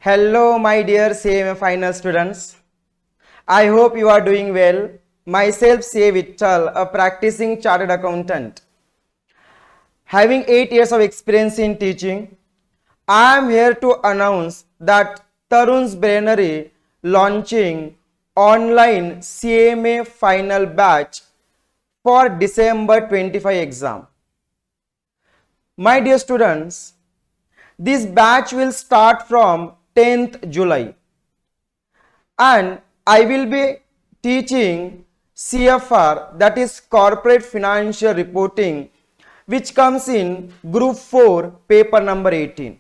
Hello, my dear CMA final students. I hope you are doing well. Myself, C. Vittal, a practicing chartered accountant. Having 8 years of experience in teaching, I am here to announce that THARUN'S Brainery launching online CMA final batch for December 25 exam. My dear students, this batch will start from 10th July and I will be teaching CFR, that is Corporate Financial Reporting, which comes in Group 4, paper number 18.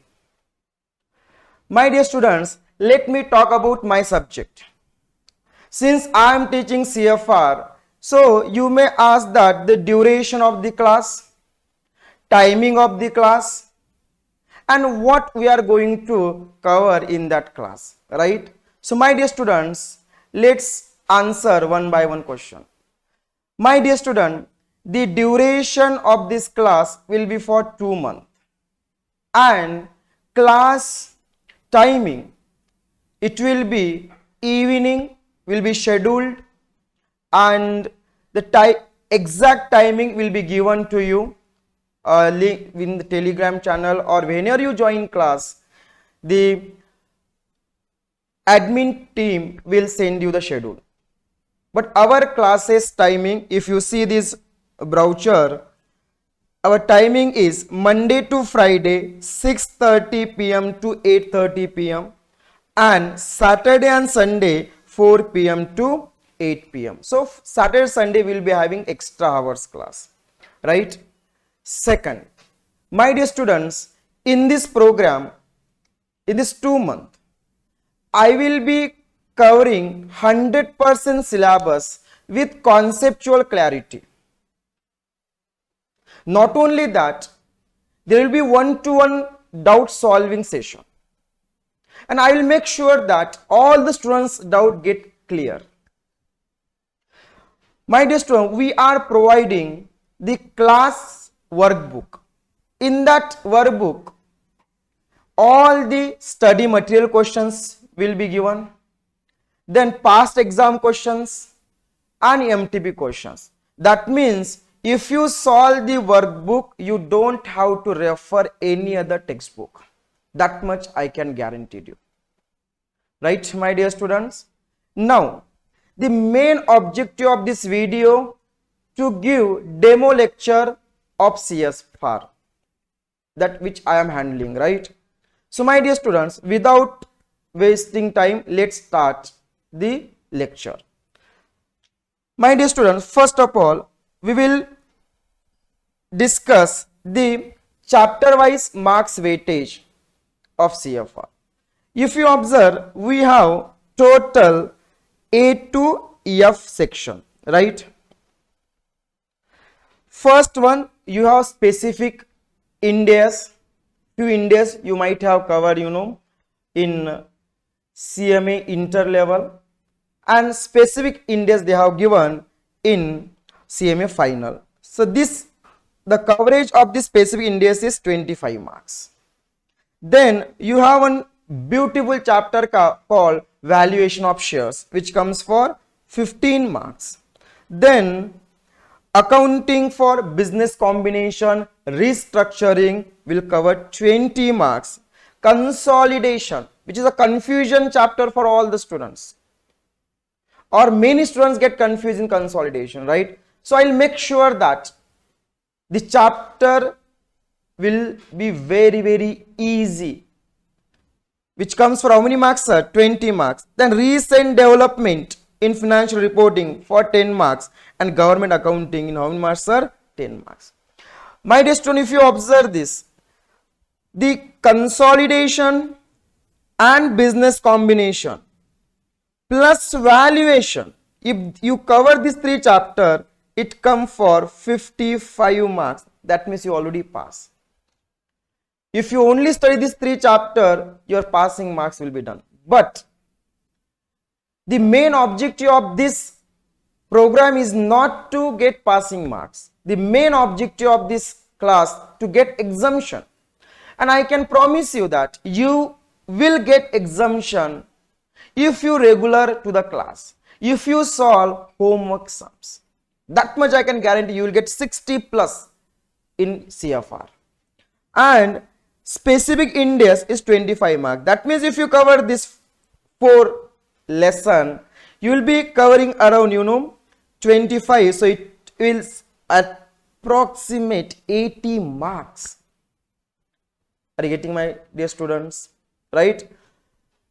My dear students, let me talk about my subject. Since I am teaching CFR, so you may ask that the duration of the class, timing of the class, and what we are going to cover in that class, right? So my dear students, let's answer one by one question. My dear student, the duration of this class will be for 2 months and class timing, it will be evening, will be scheduled, and the exact timing will be given to you link in the Telegram channel, or whenever you join class, the admin team will send you the schedule. But our classes timing, if you see this brochure, our timing is Monday to Friday 6:30 p.m. to 8:30 p.m. and Saturday and Sunday 4 p.m. to 8 p.m. So Saturday Sunday we will be having extra hours class, right? Second, my dear students, in this program, in this 2 month, I will be covering 100% syllabus with conceptual clarity. Not only that, there will be one-to-one doubt solving session. And I will make sure that all the students' doubt get clear. My dear students, we are providing the class workbook. In that workbook, all the study material questions will be given, then past exam questions and MTP questions. That means if you solve the workbook, you don't have to refer any other textbook. That much I can guarantee you. Right, my dear students? Now, the main objective of this video to give demo lecture of CFR, that which I am handling, right? So my dear students, without wasting time, let's start the lecture. My dear students, first of all, we will discuss the chapter wise marks weightage of CFR. If you observe, we have total A to F section, right? First one, you have specific Indias. Few Indias you might have covered, in CMA inter level, and specific Indias they have given in CMA final. So the coverage of this specific Indias is 25 marks. Then you have one beautiful chapter called valuation of shares, which comes for 15 marks. Then accounting for business combination, restructuring will cover 20 marks. Consolidation, which is a confusion chapter for all the students, or many students get confused in consolidation, right? So I'll make sure that the chapter will be very, very easy, which comes for how many marks, sir? 20 marks. Then recent development in financial reporting for 10 marks, and government accounting in how many marks, sir? 10 marks. My dear student, if you observe this, the consolidation and business combination plus valuation, if you cover these 3 chapters, it comes for 55 marks. That means you already pass. If you only study these 3 chapters, your passing marks will be done. But the main objective of this program is not to get passing marks. The main objective of this class to get exemption. And I can promise you that you will get exemption if you regular to the class, if you solve homework sums. That much I can guarantee, you will get 60 plus in CFR. And specific index is 25 marks. That means if you cover this 4 lesson, you will be covering around 25, so it will approximate 80 marks. Are you getting, my dear students? Right?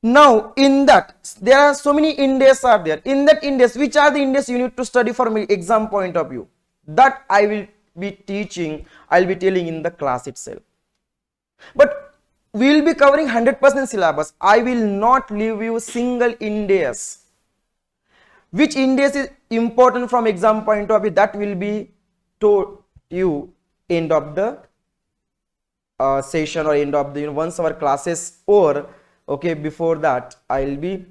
Now in that there are so many indices are there. In that index, which are the indices you need to study from exam point of view, that I will be teaching, I will be telling in the class itself. But we will be covering 100% syllabus. I will not leave you single index. Which index is important from exam point of view, that will be told you end of the session or end of the once our classes over. Okay, before that I will be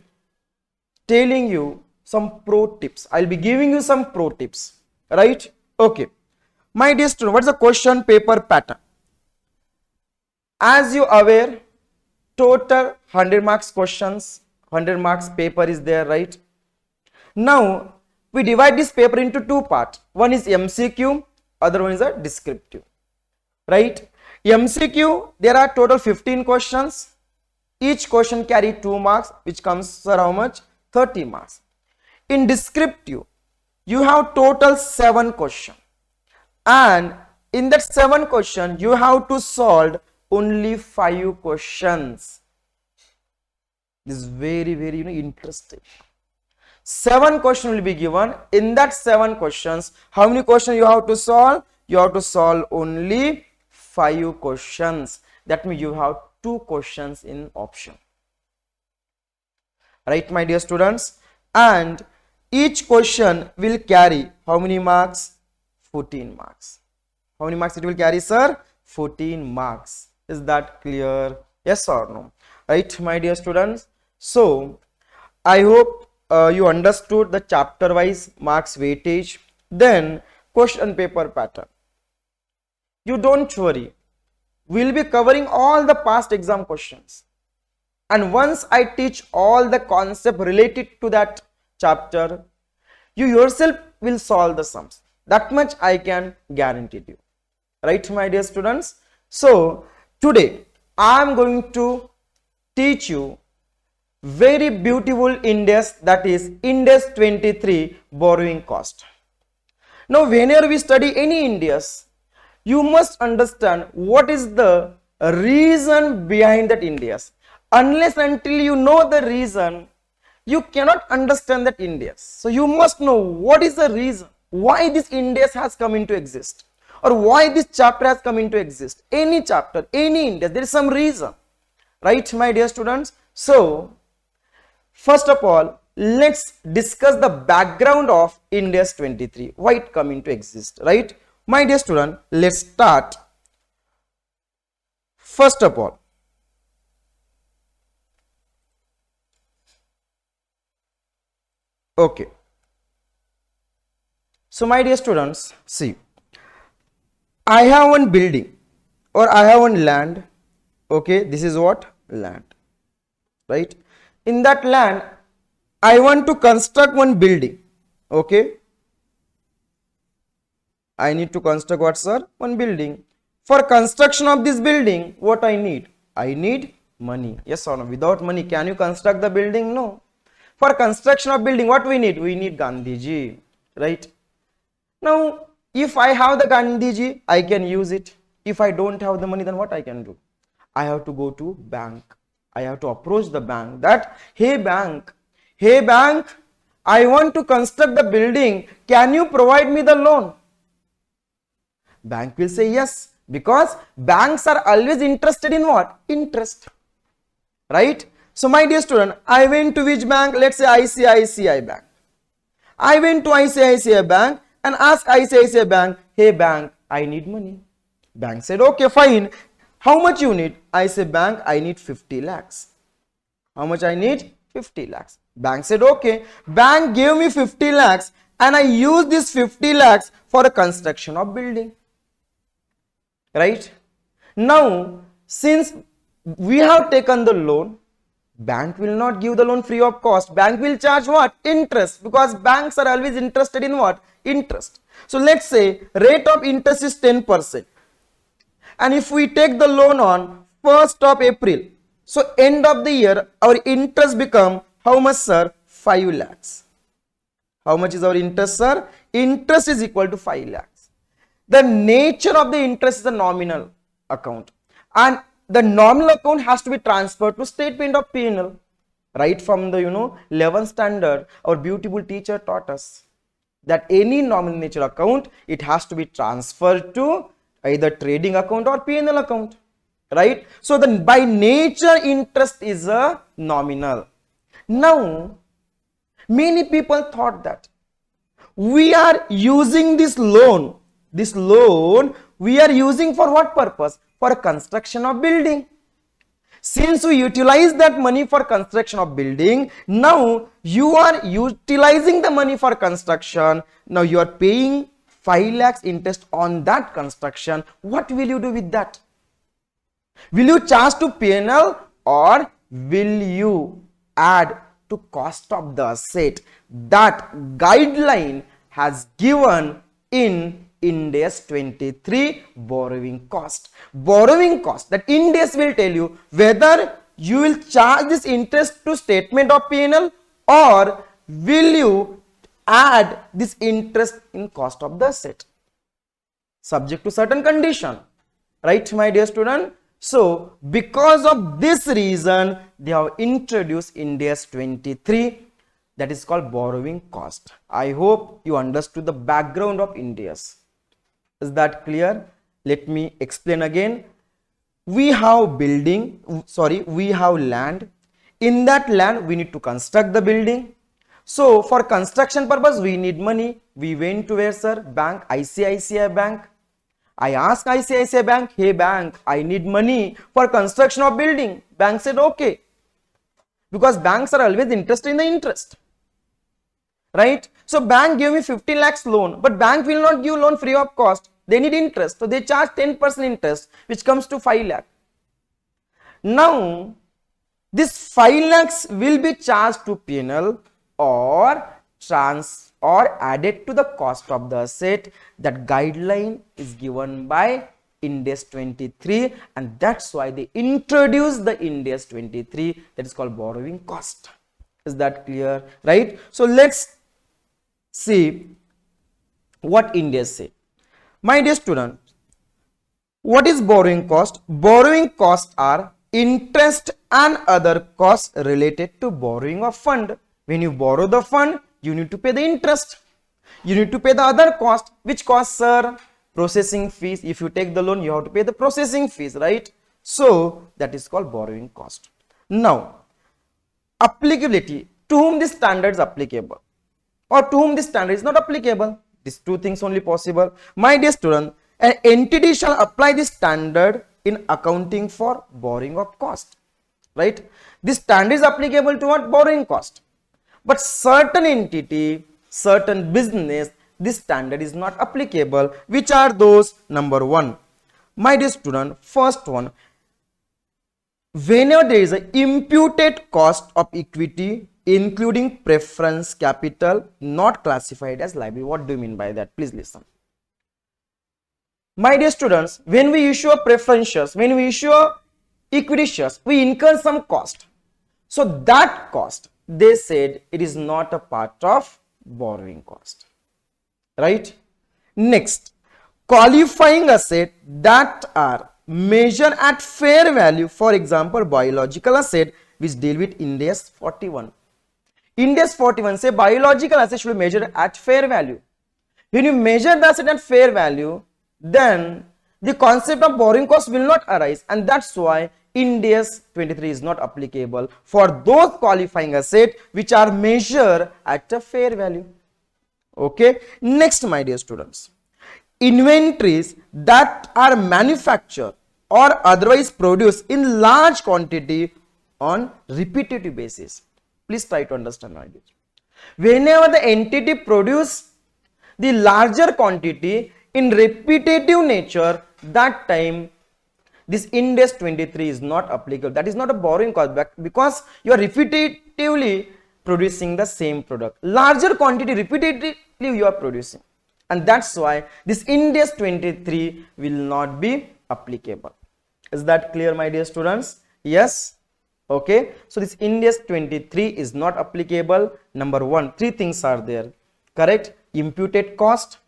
telling you some pro tips. I will be giving you some pro tips, right? Okay, my dear student, what's the question paper pattern? As you aware, total 100 marks questions, 100 marks paper is there, right? Now we divide this paper into 2 parts. One is MCQ, other one is a descriptive, right? MCQ, there are total 15 questions. Each question carry 2 marks, which comes around how much? 30 marks. In descriptive, you have total 7 questions, and in that 7 questions you have to solve only 5 questions. This is very interesting. 7 questions will be given. In that 7 questions, how many questions you have to solve? You have to solve only 5 questions. That means you have 2 questions in option, right, my dear students? And each question will carry how many marks? 14 marks. How many marks it will carry, sir? 14 marks. Is that clear? Yes or no? Right, my dear students? So I hope you understood the chapter wise marks weightage. Then question paper pattern. You don't worry, we will be covering all the past exam questions, and once I teach all the concept related to that chapter, you yourself will solve the sums. That much I can guarantee you, right, my dear students? So today I am going to teach you very beautiful index, that is index 23, borrowing cost. Now whenever we study any index, you must understand what is the reason behind that index. Unless until you know the reason, you cannot understand that index. So you must know what is the reason why this index has come into exist, or why this chapter has come into exist. Any chapter, any index, there is some reason, right, my dear students? So first of all, let's discuss the background of index 23, why it come into exist, right? My dear student, let's start. First of all, okay, so my dear students, see, I have one building or I have one land. Okay, this is what? Land, right? In that land I want to construct one building. Okay, I need to construct what, sir? One building. For construction of this building, what I need? I need money. Yes or no? Without money, can you construct the building? No. For construction of building, what we need? We need Gandhiji, right? Now, if I have the Gandhiji, I can use it. If I don't have the money, then what I can do? I have to go to bank. I have to approach the bank that, hey bank, I want to construct the building. Can you provide me the loan? Bank will say yes, because banks are always interested in what? Interest, right? So my dear student, I went to which bank? Let's say ICICI Bank. I went to ICICI Bank and asked ICICI Bank, hey bank, I need money. Bank said, okay, fine. How much you need? I say, bank, I need 50 lakhs. How much I need? 50 lakhs. Bank said, okay. Bank gave me 50 lakhs and I use this 50 lakhs for a construction of building. Right? Now, since we have taken the loan. Bank will not give the loan free of cost. Bank will charge what? Interest, because banks are always interested in what? Interest. So let's say rate of interest is 10%. And if we take the loan on 1st of April, so end of the year, our interest become how much, sir? 5 lakhs. How much is our interest, sir? Interest is equal to 5 lakhs. The nature of the interest is a nominal account, and the nominal account has to be transferred to statement of P&L. Right from the 11th standard, our beautiful teacher taught us that any nominal nature account, it has to be transferred to either trading account or P&L account. Right? So then by nature interest is a nominal. Now many people thought that we are using this loan we are using for what purpose? For construction of building. Since we utilize that money for construction of building, now you are utilizing the money for construction. Now you are paying 5 lakhs interest on that construction. What will you do with that? Will you charge to P&L or will you add to cost of the asset? That guideline has given in Ind AS 23 borrowing cost. Borrowing cost, that Ind AS will tell you whether you will charge this interest to statement of P&L or will you add this interest in cost of the asset, subject to certain condition. Right, my dear student? So because of this reason, they have introduced Ind AS 23, that is called borrowing cost. I hope you understood the background of Ind AS. Is that clear? Let me explain again. We have we have land. In that land, we need to construct the building. So for construction purpose, we need money. We went to where, sir? Bank, ICICI Bank. I asked ICICI Bank, hey bank, I need money for construction of building. Bank said okay, because banks are always interested in the interest. Right? So bank gave me 50 lakhs loan, but bank will not give loan free of cost. They need interest. So they charge 10% interest, which comes to 5 lakh. Now, this 5 lakhs will be charged to P&L or added to the cost of the asset. That guideline is given by Ind AS 23, and that's why they introduced the Ind AS 23, that is called borrowing cost. Is that clear? Right? So let's see what Ind AS say. My dear student, what is borrowing cost? Borrowing costs are interest and other costs related to borrowing of fund. When you borrow the fund, you need to pay the interest. You need to pay the other cost. Which cost, sir? Processing fees. If you take the loan, you have to pay the processing fees, right? So that is called borrowing cost. Now, applicability. To whom this standard is applicable or to whom this standard is not applicable? These two things only possible. My dear student, an entity shall apply this standard in accounting for borrowing of cost. Right? This standard is applicable to what? Borrowing cost. But certain entity, certain business, this standard is not applicable. Which are those? Number one, my dear student, first one, whenever there is an imputed cost of equity including preference capital not classified as liability. What do you mean by that? Please listen. My dear students, when we issue a preference shares, when we issue a equity shares, we incur some cost. So that cost, they said, it is not a part of borrowing cost. Right? Next, qualifying asset that are measured at fair value, for example, biological asset, which deal with Ind AS 41. Ind AS 41 say biological asset should be measured at fair value. When you measure the asset at fair value, then the concept of borrowing cost will not arise, and that's why Ind AS 23 is not applicable for those qualifying assets which are measured at a fair value. Okay. Next, my dear students, inventories that are manufactured or otherwise produced in large quantity on repetitive basis. Please try to understand, my dear. Whenever the entity produce the larger quantity in repetitive nature, that time this Ind AS 23 is not applicable. That is not a borrowing cost back because you are repetitively producing the same product. Larger quantity repetitively you are producing. And that's why this Ind AS 23 will not be applicable. Is that clear, my dear students? Yes. Okay. So this Ind AS 23 is not applicable. Number one, three things are there. Correct? Imputed cost.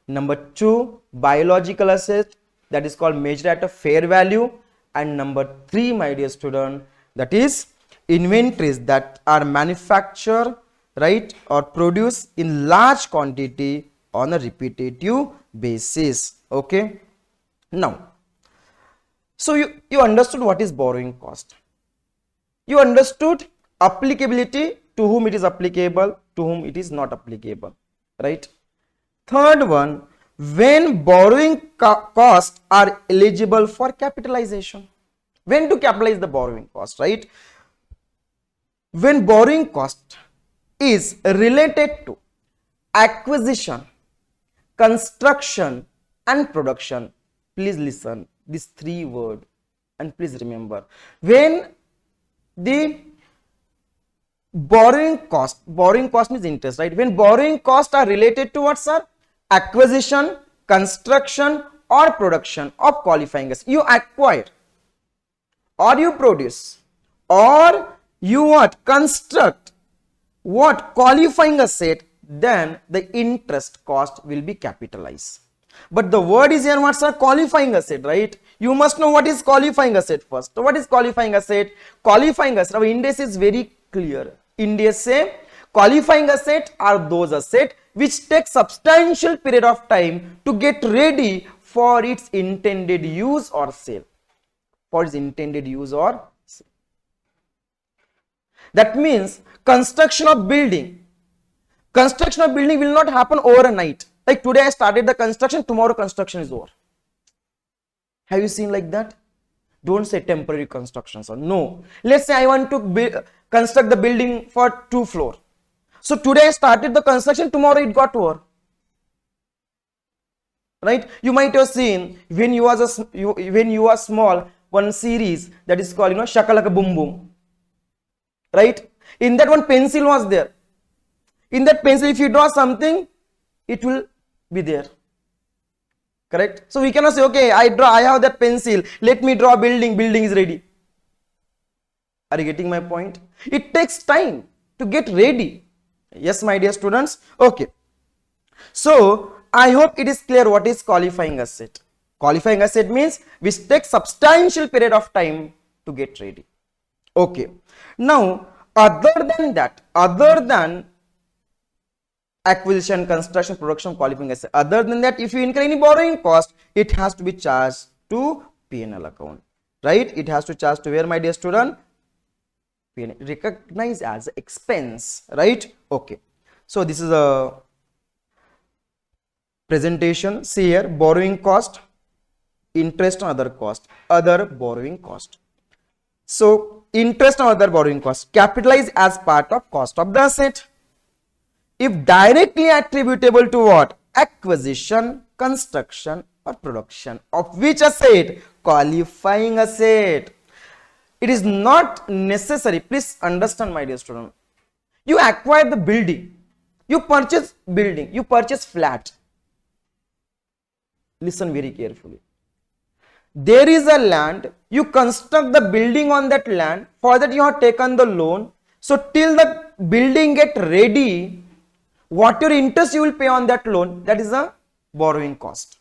Number two, biological asset, that is called measured at a fair value. And number three, my dear student, that is inventories that are manufactured, right, or produced in large quantity on a repetitive basis. Okay. Now, so you understood what is borrowing cost. You understood applicability, to whom it is applicable, to whom it is not applicable, right? Third one, when borrowing costs are eligible for capitalization. When to capitalize the borrowing cost, right? When borrowing cost is related to acquisition, construction and production. Please listen, these three words, and please remember, when the borrowing cost means interest, right? When borrowing costs are related to what, sir? Acquisition, construction or production of qualifying assets. You acquire or you produce or you what? Construct what? Qualifying asset, then the interest cost will be capitalized. But the word is here, what's a qualifying asset, right? You must know what is qualifying asset first. So what is qualifying asset? Qualifying asset, our Ind AS is very clear. Ind AS say qualifying asset are those assets which take substantial period of time to get ready for its intended use or sale. For its intended use or sale. That means construction of building. Construction of building will not happen overnight. Like today I started the construction, tomorrow construction is over. Have you seen like that? Don't say temporary construction, sir. No. Let's say I want to construct the building for 2 floors. So today I started the construction, tomorrow it got over. Right? You might have seen when you are small, one series that is called, Shakalaka Boom Boom. Right? In that one pencil was there. In that pencil, if you draw something, it will be there. Correct? So we cannot say, okay, I have that pencil, let me draw building is ready. Are you getting my point? It takes time to get ready. Yes, my dear students. Okay. So I hope it is clear what is qualifying asset. Qualifying asset means which takes substantial period of time to get ready. Okay. Now, other than acquisition, construction, production, qualifying asset, other than that, if you incur any borrowing cost, it has to be charged to P&L account, right? It has to charge to where, my dear student? P&L, recognized as expense, right? Okay. So this is a presentation. See here, borrowing cost, interest on other cost, other borrowing cost. So interest on other borrowing cost, capitalized as part of cost of the asset. If directly attributable to what? Acquisition, construction or production of which asset? Qualifying asset. It is not necessary. Please understand, my dear student. You acquire the building. You purchase building. You purchase flat. Listen very carefully. There is a land. You construct the building on that land. For that you have taken the loan. So till the building get ready, what your interest you will pay on that loan, that is a borrowing cost.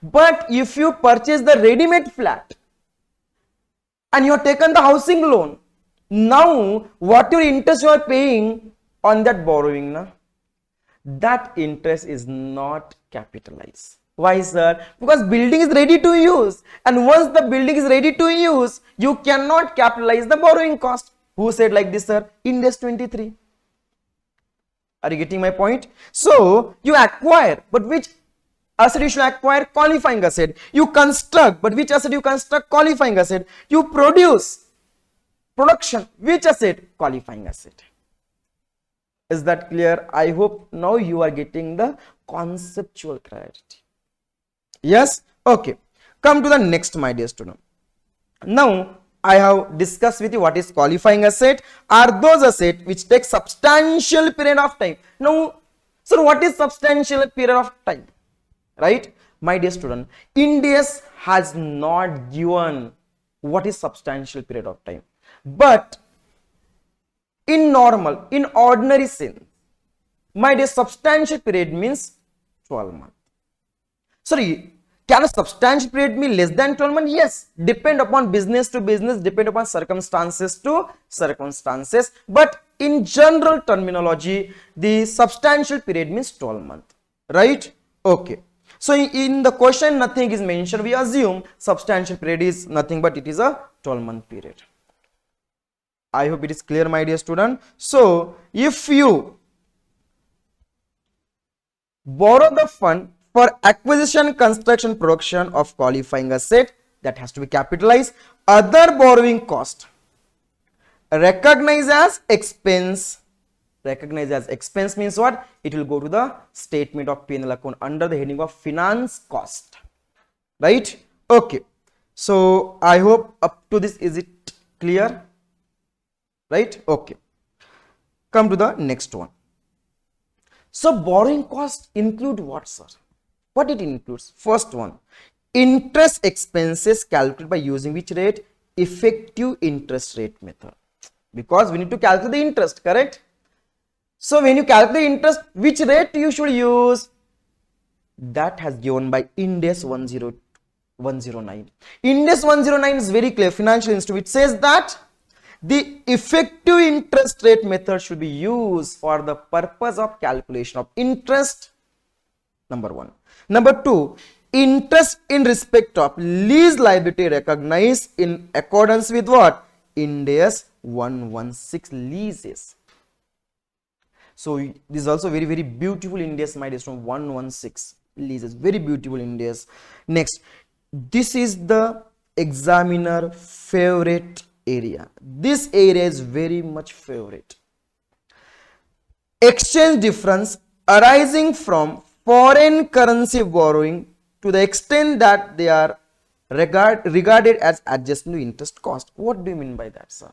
But if you purchase the ready-made flat and you have taken the housing loan, now what your interest you are paying on that borrowing, that interest is not capitalized. Why, sir? Because building is ready to use, and once the building is ready to use, you cannot capitalize the borrowing cost. Who said like this, sir? Ind AS 23. Are you getting my point? So you acquire, but which asset you should acquire? Qualifying asset. You construct, but which asset you construct? Qualifying asset. You produce, production, which asset? Qualifying asset. Is that clear? I hope now you are getting the conceptual clarity. Yes? Okay. Come to the next, my dear student. Now, I have discussed with you what is qualifying asset. Are those assets which take substantial period of time. Now, so what is substantial period of time? Right? My dear student, India's has not given what is substantial period of time. But in normal, in ordinary sense, my dear, substantial period means 12 months. Sorry, can a substantial period be less than 12 months? Yes, depend upon business to business, depend upon circumstances to circumstances. But in general terminology, the substantial period means 12 months. Right? Okay. So in the question, nothing is mentioned. We assume substantial period is nothing but it is a 12-month period. I hope it is clear, my dear student. So if you borrow the fund for acquisition, construction, production of qualifying asset, that has to be capitalized. Other borrowing cost recognized as expense. Recognized as expense means what? It will go to the statement of P&L account under the heading of finance cost. Right? Okay. So I hope up to this, is it clear? Right? Okay. Come to the next one. So borrowing cost include what, sir? What it includes? First one, interest expenses calculated by using which rate? Effective interest rate method. Because we need to calculate the interest, correct? So when you calculate interest, which rate you should use? That has given by Ind AS 109. Ind AS 109 is very clear. Financial Institute, it says that the effective interest rate method should be used for the purpose of calculation of interest. Number one. Number two, interest in respect of lease liability recognized in accordance with what? Ind AS 116 leases. So this is also very, very beautiful Ind AS, my dear, from 116 leases. Very beautiful Ind AS. Next, this is the examiner favorite area. This area is very much favorite. Exchange difference arising from foreign currency borrowing to the extent that they are regarded as adjustment to interest cost. What do you mean by that, sir?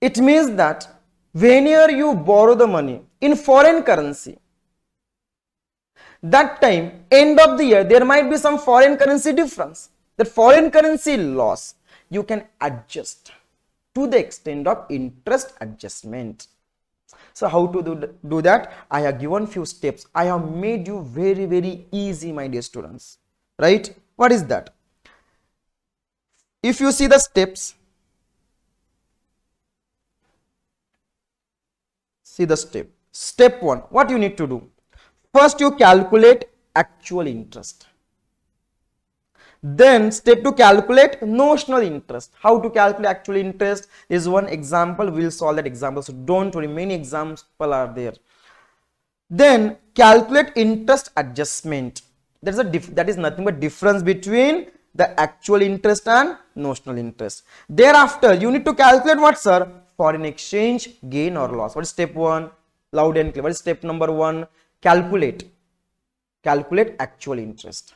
It means that whenever you borrow the money in foreign currency, that time, end of the year, there might be some foreign currency difference. That foreign currency loss, you can adjust to the extent of interest adjustment. So how to do that? I have given few steps. I have made you very, very easy, my dear students. Right? What is that? If you see the steps, see the step. Step 1, what you need to do? First, you calculate actual interest. Then step 2, calculate notional interest. How to calculate actual interest is one example. We will solve that example. So don't worry, many examples are there. Then calculate interest adjustment. That is nothing but difference between the actual interest and notional interest. Thereafter, you need to calculate what, sir? Foreign exchange gain or loss. What is step 1? Loud and clear. What is step number 1? Calculate actual interest.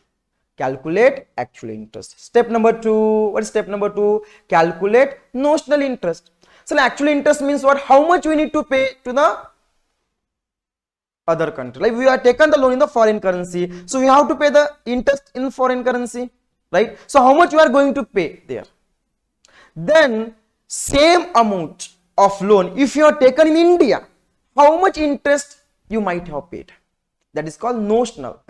Calculate actual interest. Step number 2, what is step number 2? Calculate notional interest. So actual interest means what? How much we need to pay to the other country. Like we have taken the loan in the foreign currency, so we have to pay the interest in foreign currency, right? So how much you are going to pay there? Then same amount of loan, if you are taken in India, how much interest you might have paid? That is called nominal.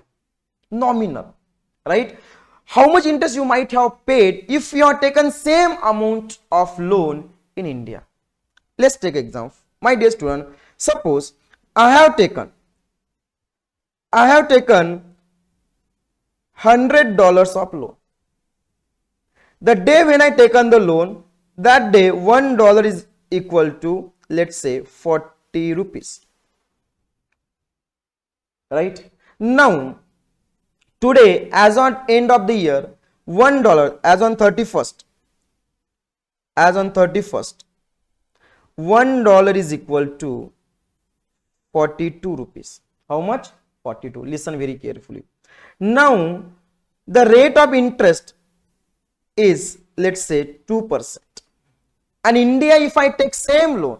Right? How much interest you might have paid if you have taken same amount of loan in India. Let's take example. My dear student, suppose I have taken $100 of loan. The day when I taken the loan, that day $1 is equal to, let's say, 40 rupees. Right? Now, today, as on end of the year, $1 as on 31st, $1 is equal to 42 rupees. How much? 42. Listen very carefully. Now, the rate of interest is, let's say, 2%. And India, if I take same loan,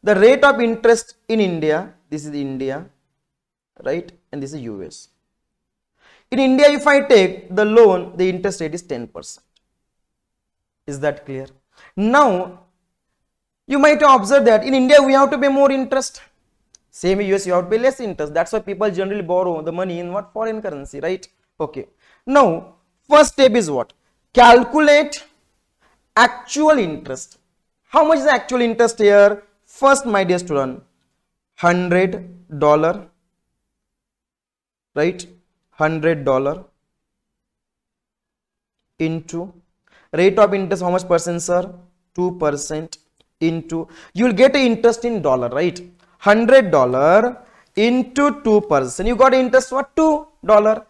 the rate of interest in India, this is India, right? And this is US. In India, if I take the loan, the interest rate is 10%. Is that clear? Now, you might observe that in India, we have to pay more interest. Same US, you have to pay less interest. That's why people generally borrow the money in what? Foreign currency, right? Okay. Now, first step is what? Calculate actual interest. How much is the actual interest here? First, my dear student, $100, right? $100 into rate of interest, how much percent, sir? 2% into, you will get a interest in dollar, right? $100 into 2%, you got interest what? $2.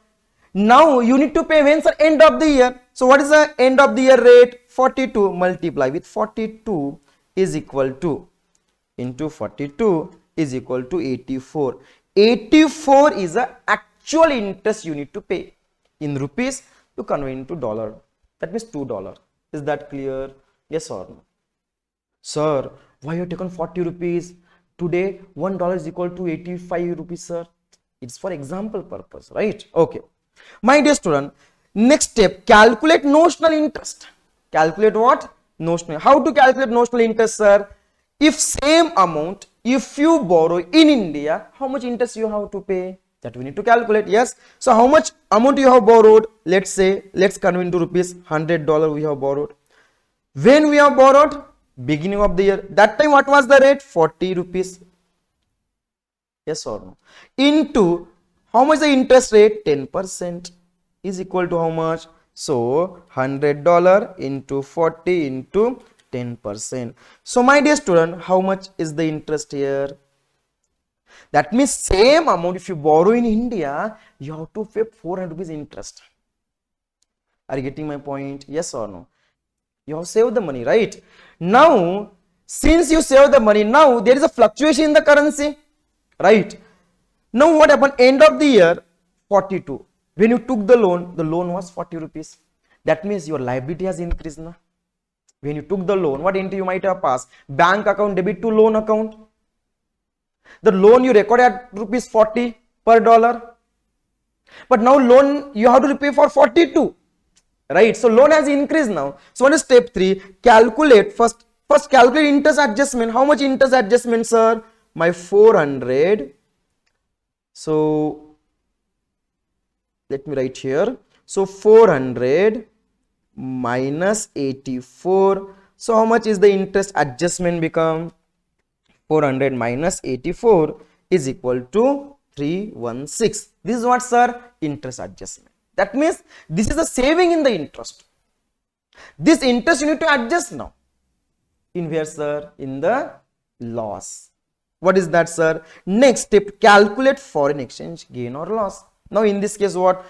Now you need to pay when, sir? End of the year. So what is the end of the year rate? 42 multiply with 42 is equal to, into 42 is equal to 84. 84 is the actual interest you need to pay. In rupees, you convert into dollar. That means $2. Is that clear? Yes or no? Sir, why you have taken 40 rupees? Today, $1 is equal to 85 rupees, sir. It's for example purpose, right? Okay. My dear student, next step, calculate notional interest. Calculate what? Notional. How to calculate notional interest, sir? If same amount, if you borrow in India, how much interest you have to pay? That we need to calculate. Yes. So how much amount you have borrowed? Let's say, let's convert into rupees. $100 we have borrowed. When we have borrowed? Beginning of the year. That time what was the rate? 40 rupees. Yes or no? Into how much the interest rate? 10% is equal to how much? So $100 into 40 into 10%. So my dear student, how much is the interest here? That means same amount if you borrow in India, you have to pay 400 rupees interest. Are you getting my point? Yes or no? You have saved the money, right? Now, since you save the money, now there is a fluctuation in the currency, right? Now what happened? End of the year, 42. When you took the loan was 40 rupees. That means your liability has increased now. When you took the loan, what entry you might have passed? Bank account debit to loan account. The loan you recorded at rupees 40 per dollar. But now loan you have to repay for 42. Right? So loan has increased now. So what is step 3? Calculate first calculate interest adjustment. How much interest adjustment, sir? My 400. So let me write here. So 400 minus 84. So how much is the interest adjustment become? 400 minus 84 is equal to 316. This is what, sir? Interest adjustment. That means this is a saving in the interest. This interest you need to adjust now. In where, sir? In the loss. What is that, sir? Next step, calculate foreign exchange gain or loss. Now in this case what?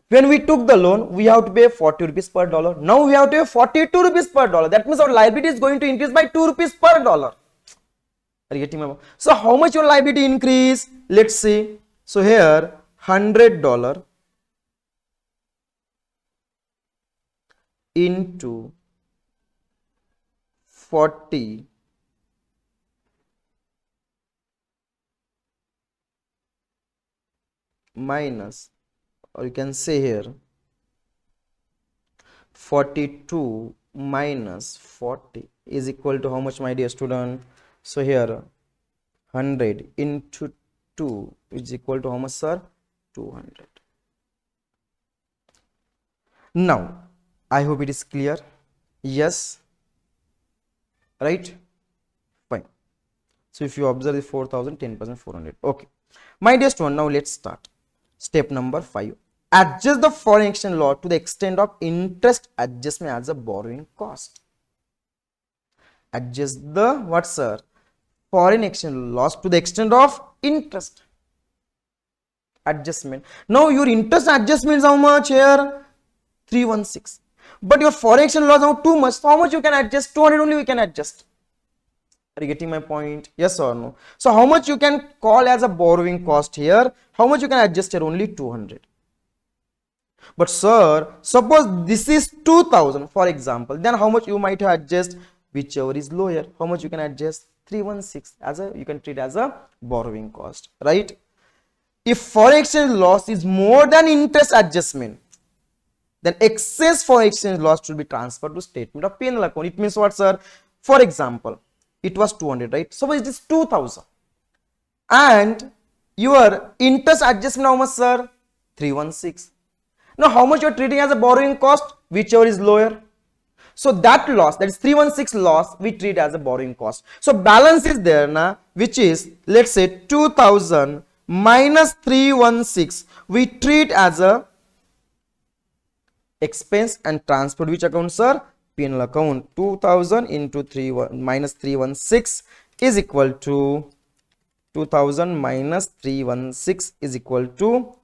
When we took the loan, we have to pay 40 rupees per dollar. Now we have to pay 42 rupees per dollar. That means our liability is going to increase by 2 rupees per dollar. Are you getting my point? So how much your liability increase? Let's see. So here $100 into 40 minus, or you can say here 42 minus 40 is equal to how much, my dear student? So here 100 into 2 is equal to how much, sir? 200. Now I hope it is clear. Yes, right? Fine. So if you observe the 4000, 10%, 400. Okay, my dear student, now let's start. Step number 5. Adjust the foreign exchange law to the extent of interest adjustment as a borrowing cost. Adjust the what, sir? Foreign exchange loss to the extent of interest adjustment. Now your interest adjustment is how much here? 316. But your foreign exchange loss now too much. So how much you can adjust? 200 only we can adjust. Are you getting my point? Yes or no? So how much you can call as a borrowing cost here? How much you can adjust here? Only 200. But sir, suppose this is 2000 for example, then how much you might adjust? Whichever is lower, how much you can adjust? 316 as a, you can treat as a borrowing cost, right? If foreign exchange loss is more than interest adjustment, then excess foreign exchange loss should be transferred to statement of P&L account. It means what, sir? For example, it was 200, right? So it is 2000, and your interest adjustment how much, sir? 316. Now how much you are treating as a borrowing cost? Whichever is lower. So that loss, that is 316 loss, we treat as a borrowing cost. So balance is there now, which is, let's say 2000 minus 316, we treat as a expense and transfer which account, sir? P&L account. 2000 into 3 minus 316 is equal to 2000 minus 316 is equal to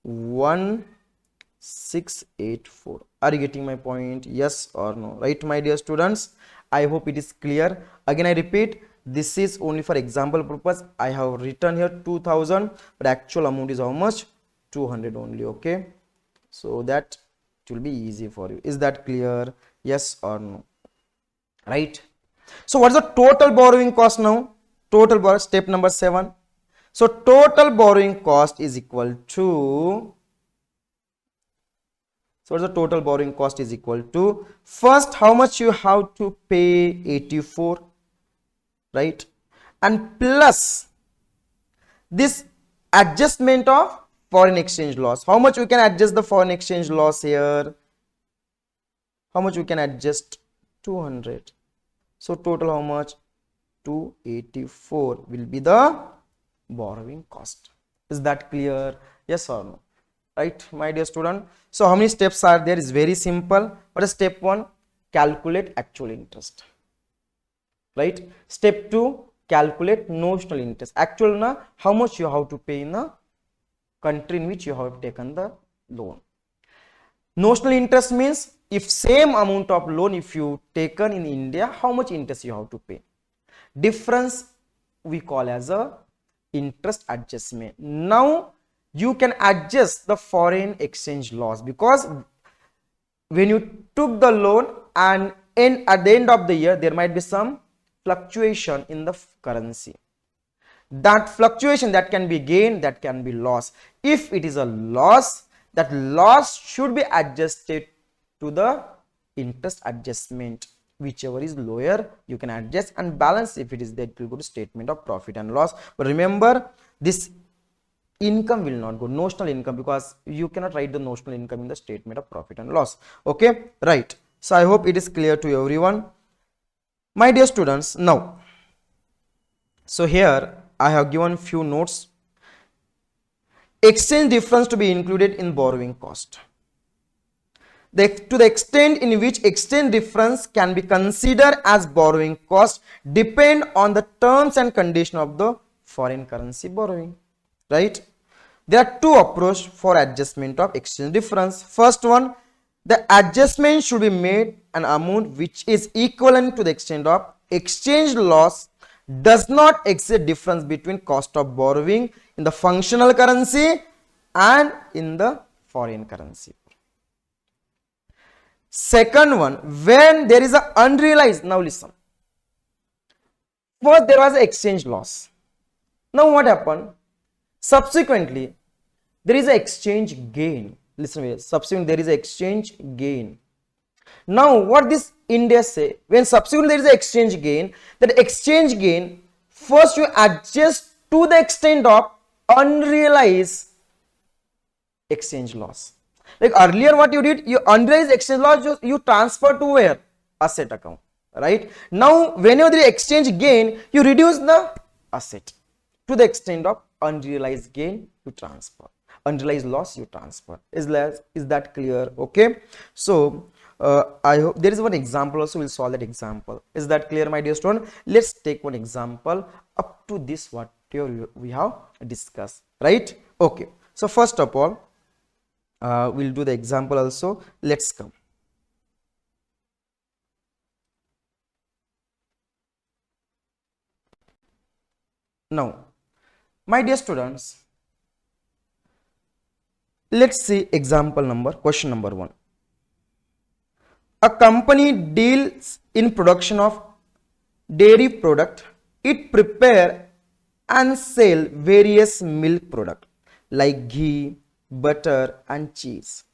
1684. Are you getting my point? Yes or no? Right, my dear students? I hope it is clear. Again I repeat, this is only for example purpose. I have written here 2000, but actual amount is how much? 200 only. Okay, so that it will be easy for you. Is that clear? Yes or no? Right. So what is the total borrowing cost now? Total borrow, step number 7. So total borrowing cost is equal to, so what is the total borrowing cost is equal to, first how much you have to pay? 84, right? And plus this adjustment of foreign exchange loss. How much we can adjust the foreign exchange loss here? How much we can adjust? 200. So total how much? 284 will be the borrowing cost. Is that clear? Yes or no? Right, my dear student? So how many steps are there? Is very simple. What is step 1? Calculate actual interest. Right? Step 2, calculate notional interest. Actual na, how much you have to pay in the country in which you have taken the loan. Notional interest means if same amount of loan if you taken in India, how much interest you have to pay. Difference we call as a interest adjustment. Now you can adjust the foreign exchange loss, because when you took the loan and at the end of the year there might be some fluctuation in the currency. That fluctuation, that can be gain, that can be loss. If it is a loss, that loss should be adjusted to the interest adjustment. Whichever is lower you can adjust, and balance if it is there it will go to statement of profit and loss. But remember, this income will not go, notional income, because you cannot write the notional income in the statement of profit and loss. Okay, right? So I hope it is clear to everyone, my dear students. Now, so here I have given few notes. Exchange difference to be included in borrowing cost. To the extent in which exchange difference can be considered as borrowing cost depend on the terms and condition of the foreign currency borrowing. Right? There are two approaches for adjustment of exchange difference. First one, the adjustment should be made an amount which is equivalent to the extent of exchange loss does not exceed difference between cost of borrowing in the functional currency and in the foreign currency. Second one, when there is an unrealized, now listen, first there was an exchange loss. Now what happened? Subsequently there is an exchange gain. Listen here, subsequently there is an exchange gain. Now what this India say, when subsequently there is an exchange gain, that exchange gain first you adjust to the extent of unrealized exchange loss. Like earlier what you did, you unrealized exchange loss, you transfer to where? Asset account, right? Now whenever there is exchange gain, you reduce the asset to the extent of unrealized gain you transfer, unrealized loss you transfer. Is that clear? Okay, so I hope there is one example also, we'll solve that example. Is that clear, my dear student? Let's take one example up to this what we have discussed, right? Okay, so first of all we'll do the example also. Let's come. Now, my dear students, Let's see example number, question number 1. A company deals in production of dairy product. It prepare and sell various milk product like ghee, butter and cheese.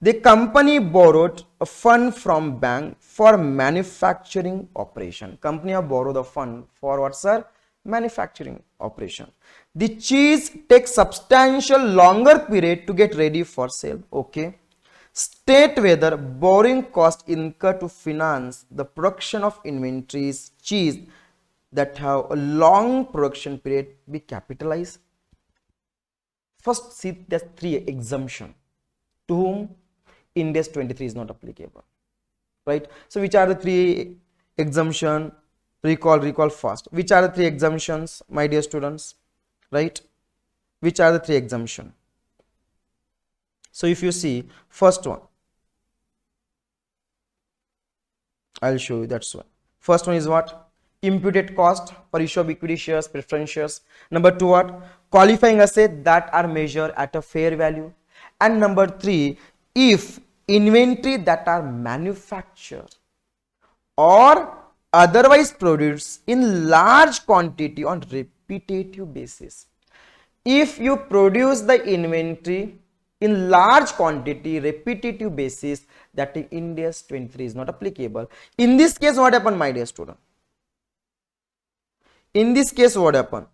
The company borrowed a fund from bank for manufacturing operation. Company have borrowed a fund for what, sir? Manufacturing operation. The cheese takes substantial longer period to get ready for sale. Okay. State whether borrowing cost incurred to finance the production of inventories cheese that have a long production period be capitalized. First, see the 3 exemption to whom Ind AS 23 is not applicable, right? So which are the 3 exemption? Recall fast. Which are the 3 exemptions, my dear students? Right? Which are the 3 exemption? So if you see first one, I'll show you. That's one. First one is what? Imputed cost for issue of equity shares, preference shares. Number 2, what? Qualifying asset that are measured at a fair value. And number 3, if inventory that are manufactured or otherwise produced in large quantity on repetitive basis. If you produce the inventory in large quantity, repetitive basis, that in Ind AS 23 is not applicable. In this case, what happened, my dear student? In this case, what happened?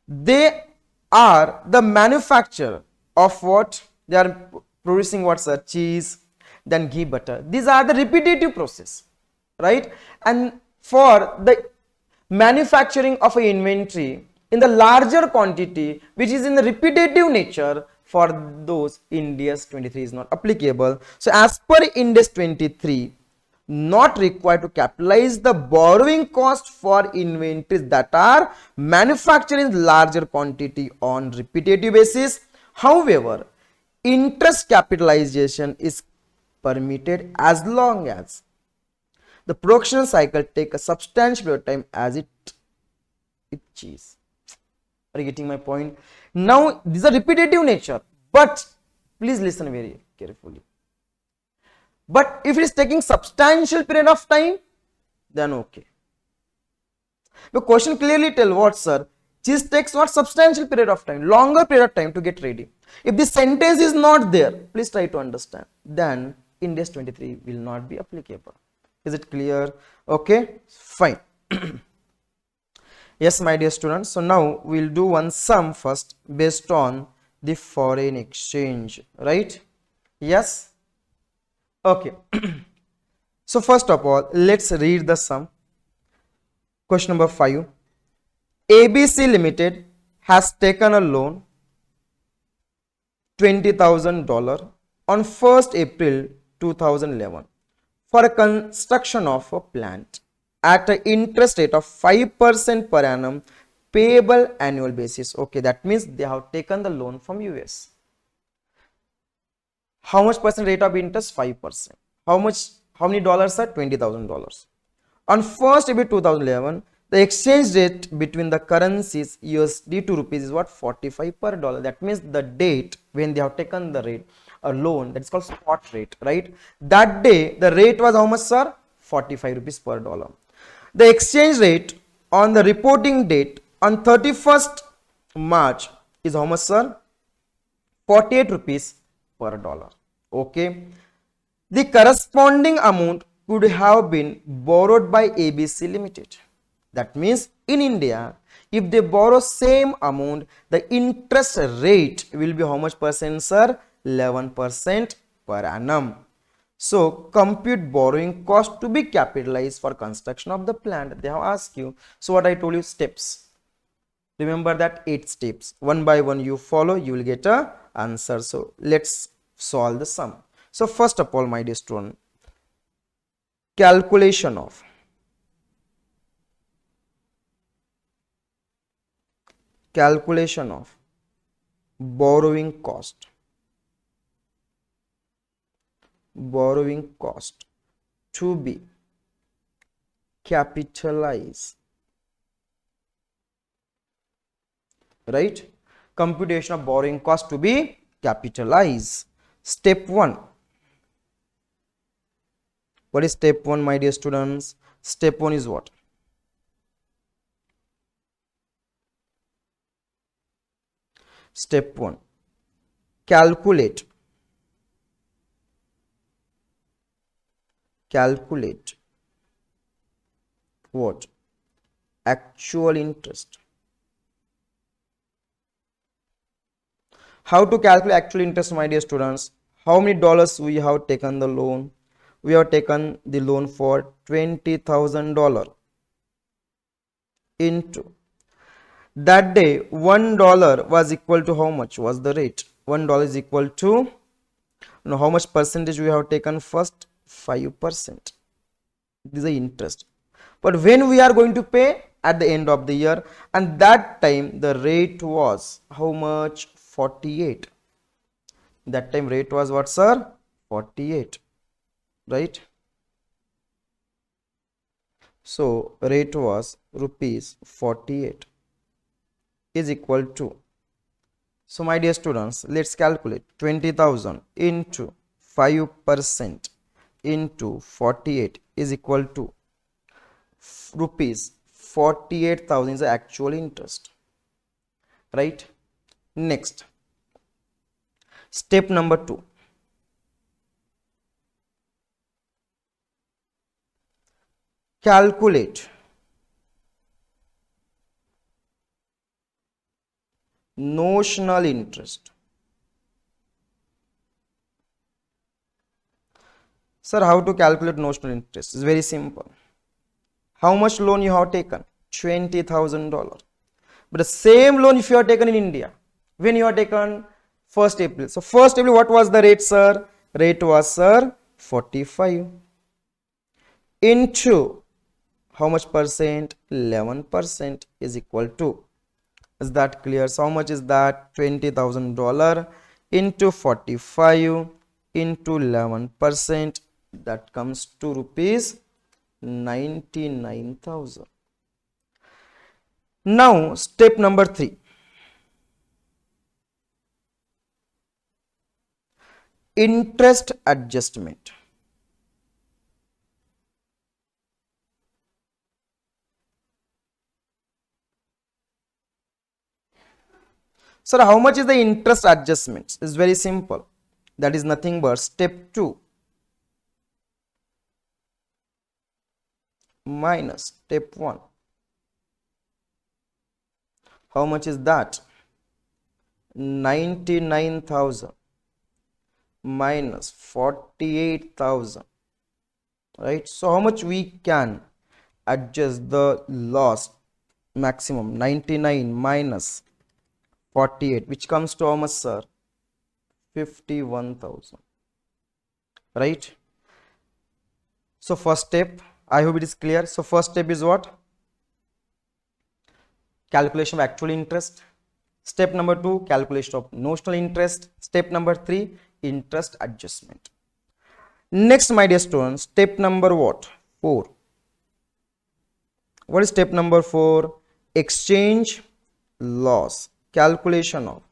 They are the manufacturer of what? They are producing what, sir? Cheese, then ghee, butter. These are the repetitive process, right? And for the manufacturing of an inventory in the larger quantity, which is in the repetitive nature, for those Ind AS 23 is not applicable. So as per Ind AS 23, not required to capitalize the borrowing cost for inventories that are manufactured in larger quantity on repetitive basis. However, interest capitalization is permitted as long as the production cycle take a substantial period of time as it cheese. Are you getting my point? Now, these are repetitive nature, but please listen very carefully. But if it is taking substantial period of time, then okay. The question clearly tell what, sir? Cheese takes what? Substantial period of time, longer period of time to get ready. If this sentence is not there, please try to understand. Then Ind AS 23 will not be applicable. Is it clear? Okay, fine. Yes, my dear students. So now we'll do one sum first based on the foreign exchange, right? Yes. Okay. So first of all, let's read the sum. Question number 5. ABC Limited has taken a loan $20,000 on 1st April 2011 for a construction of a plant at an interest rate of 5% per annum payable annual basis. Okay, that means they have taken the loan from US. How much percent rate of interest? 5%. How many dollars are? $20,000. On 1st April 2011, the exchange rate between the currencies USD to rupees is what? 45 per dollar. That means the date when they have taken the rate, a loan, that is called spot rate, right? That day, the rate was how much, sir? 45 rupees per dollar. The exchange rate on the reporting date on 31st March is how much, sir? 48 rupees per dollar. Okay. The corresponding amount could have been borrowed by ABC Limited. That means in India, if they borrow same amount, the interest rate will be how much percent, sir? 11% per annum. So compute borrowing cost to be capitalized for construction of the plant. They have asked you. So what I told you, steps. Remember that 8 steps. One by one you follow, you will get a answer. So let's solve the sum. So first of all, my dear student, calculation of borrowing cost to be capitalized, right? computation of borrowing cost to be capitalized. Step 1. What is step 1, my dear students? Step 1 is what? Step 1. Calculate what? Actual interest. How to calculate actual interest, my dear students? How many dollars we have taken the loan? We have taken the loan for $20,000 into that day $1 was equal to how much was the rate? $1 is equal to, now how much percentage we have taken first? 5%. This is the interest. But when we are going to pay? At the end of the year, and that time the rate was how much? 48. That time rate was what, sir? 48, right? So rate was rupees 48 is equal to, so my dear students, let's calculate 20,000 into 5% into 48 is equal to rupees 48,000 is the actual interest, right? Next, step number 2. Calculate notional interest. Sir, how to calculate notional interest? It's very simple. How much loan you have taken? $20,000. But the same loan if you are taken in India, when you are taken 1st April. So 1st April, what was the rate, sir? Rate was, sir, 45 into how much percent? 11% is equal to, is that clear? So how much is that? $20,000 into 45 into 11%, that comes to rupees 99,000. Now step number 3. Interest adjustment. Sir, how much is the interest adjustment? It's very simple. That is nothing but step 2 minus step 1. How much is that? 99,000 minus 48,000, right? So how much we can adjust the loss maximum? 99 minus 48, which comes to how much, sir? 51,000, right? So first step, I hope it is clear. So first step is what? Calculation of actual interest. Step number 2, calculation of notional interest. Step number 3, interest adjustment. Next, my dear students, step number what? 4. What is step number 4? Exchange loss. Calculation of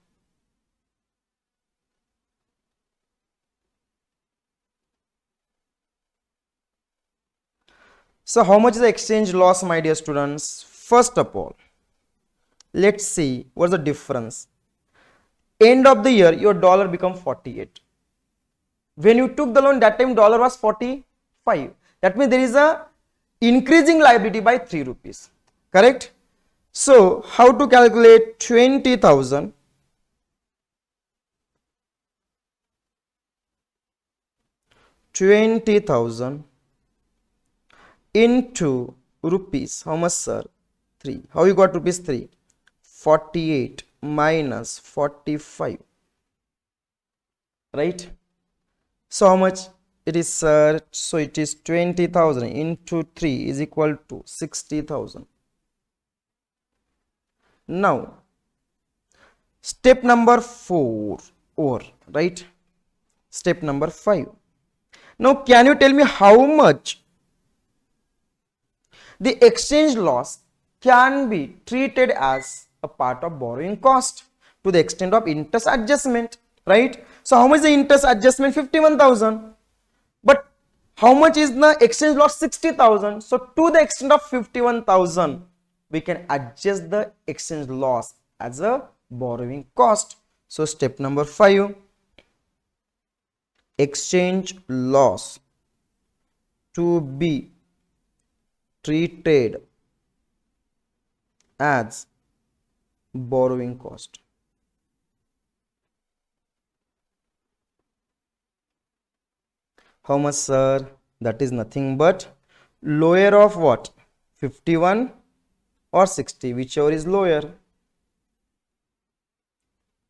so how much is the exchange loss, my dear students? First of all, let's see what's the difference. End of the year, your dollar become 48. When you took the loan, that time dollar was 45. That means there is a increasing liability by 3 rupees. Correct? So how to calculate 20,000 into rupees? How much, sir? 3. How you got rupees 3? 48 minus 45, right? So how much it is, sir? So it is 20,000 into 3 is equal to 60,000. Now step number 4 or right, step number 5. Now can you tell me how much the exchange loss can be treated as a part of borrowing cost? to the extent of interest adjustment, right? So how much is the interest adjustment? 51,000. But how much is the exchange loss? 60,000. So to the extent of 51,000, we can adjust the exchange loss as a borrowing cost. So step number 5, exchange loss to be treated as borrowing cost. How much, sir? That is nothing but lower of what? 51 or 60, whichever is lower.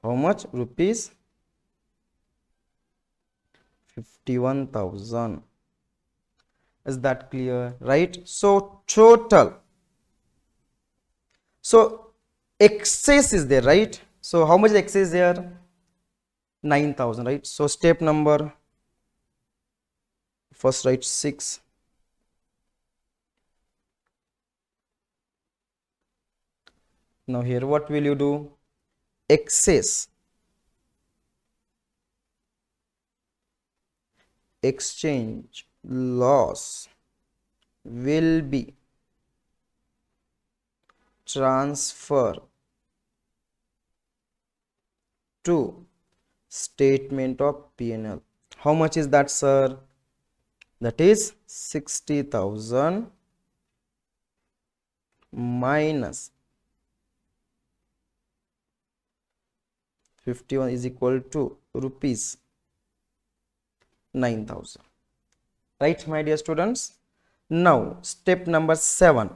How much? Rupees 51,000. Is that clear? Right? So total. So excess is there, right? So how much excess there? 9,000, right? So step number, first write 6. Now here what will you do? Excess, exchange loss will be transferred to statement of P&L. How much is that, sir? That is 60,000 minus 51 is equal to rupees 9,000. Right, my dear students? Now step number 7.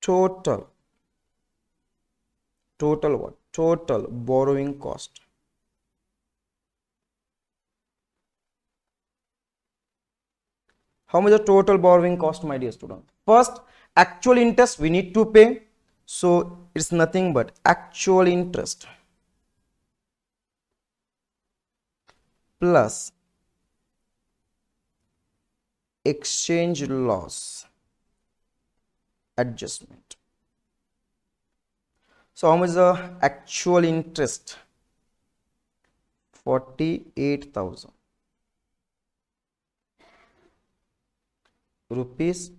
Total what? Total borrowing cost. How much is the total borrowing cost, my dear student? First, actual interest we need to pay. So it's nothing but actual interest plus exchange loss adjustment. So how much is the actual interest? 48,000 rupees.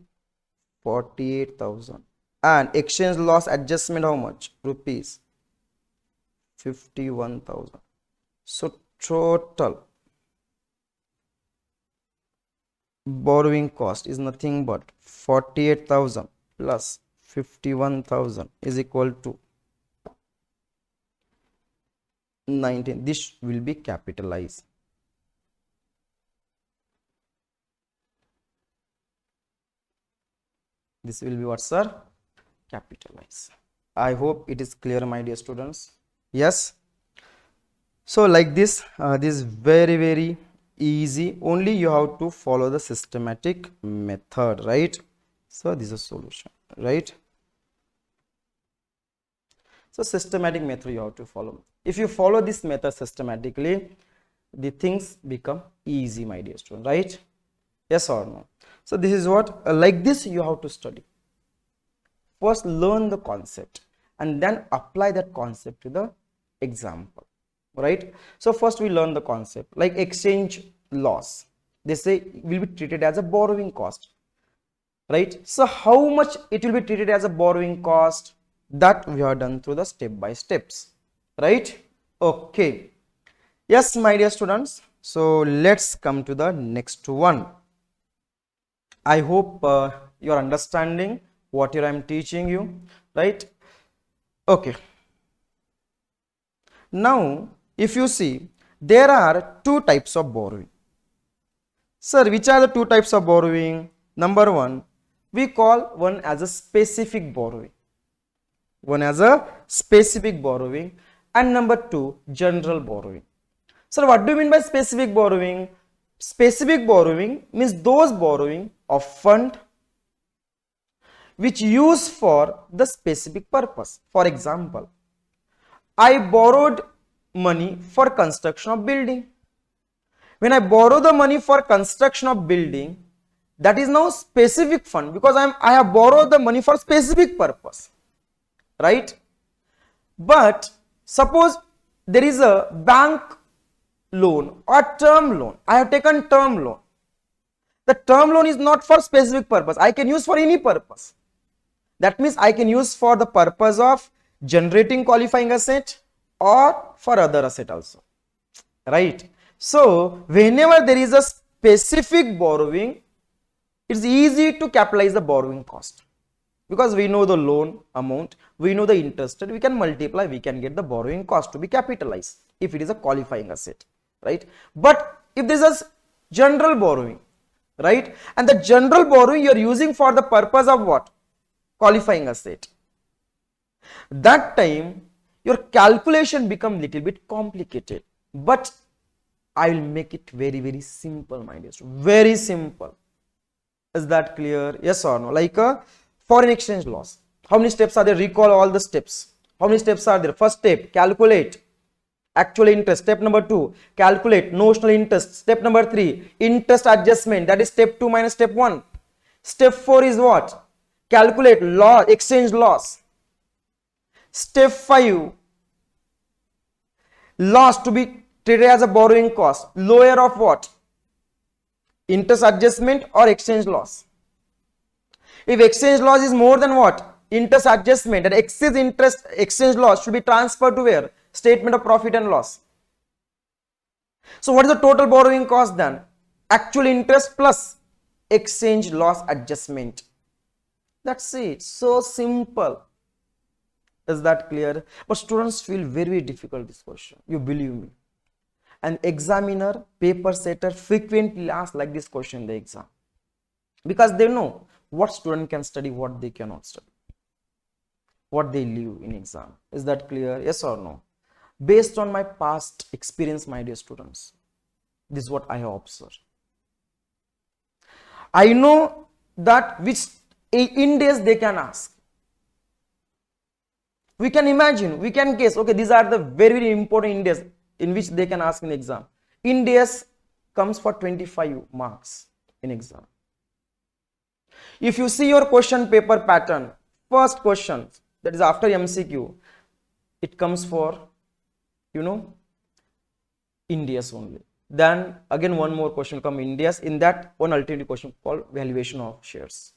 48,000. And exchange loss adjustment how much? Rupees 51,000. So total borrowing cost is nothing but 48,000 plus 51,000 is equal to 19. This will be capitalized. This will be what, sir? Capitalize. I hope it is clear, my dear students. Yes. So like this, this is very easy. Only you have to follow the systematic method, right? So this is a solution, right? So systematic method you have to follow. If you follow this method systematically, the things become easy, my dear student, right? Yes or no? So this is what, like this you have to study. First learn the concept and then apply that concept to the example, right? So first we learn the concept, like exchange loss. They say will be treated as a borrowing cost, right? So how much it will be treated as a borrowing cost, that we have done through the step by steps, right? Okay. Yes, my dear students. So let's come to the next one. I hope you are understanding what I am teaching you, right? Okay. Now, if you see, there are two types of borrowing. Sir, which are the two types of borrowing? Number one, we call one as a specific borrowing. One as a specific borrowing, and number two, general borrowing. Sir, what do you mean by specific borrowing? Specific borrowing means those borrowing of fund which use for the specific purpose. For example, I borrowed money for construction of building. When I borrow the money for construction of building, that is now specific fund, because I have borrowed the money for specific purpose, right? But suppose there is a bank loan or term loan. I have taken term loan. The term loan is not for specific purpose. I can use for any purpose. That means I can use for the purpose of generating qualifying asset or for other asset also, right? So whenever there is a specific borrowing, it's easy to capitalize the borrowing cost, because we know the loan amount, we know the interest rate, we can multiply, we can get the borrowing cost to be capitalized if it is a qualifying asset, right? But if there is a general borrowing, right, and the general borrowing you are using for the purpose of what? Qualifying asset, that time your calculation become little bit complicated, but I will make it very, very simple, my dear student. Very simple. Is that clear? Yes or no? Like a foreign exchange loss. How many steps are there? Recall all the steps. How many steps are there? First step, calculate actual interest. Step number 2, calculate notional interest. Step number 3, interest adjustment. That is step 2 minus step 1. Step 4 is what? Calculate loss, exchange loss. Step 5, loss to be treated as a borrowing cost. Lower of what? Interest adjustment or exchange loss. If exchange loss is more than what? Interest adjustment, that excess interest exchange loss should be transferred to where? Statement of profit and loss. So what is the total borrowing cost then? Actual interest plus exchange loss adjustment. That's it. So simple. Is that clear? But students feel very, very difficult this question. You believe me. An examiner, paper setter frequently asks like this question in the exam, because they know what student can study, what they cannot study, what they leave in exam. Is that clear? Yes or no? Based on my past experience, my dear students, this is what I have observed. I know that which Indians they can ask. We can imagine, we can guess, okay, these are the very, very important Indians in which they can ask in exam. Indians comes for 25 marks in exam. If you see your question paper pattern, first question, that is after MCQ, it comes for, Indians only. Then again one more question come Indians, in that one alternative question called valuation of shares.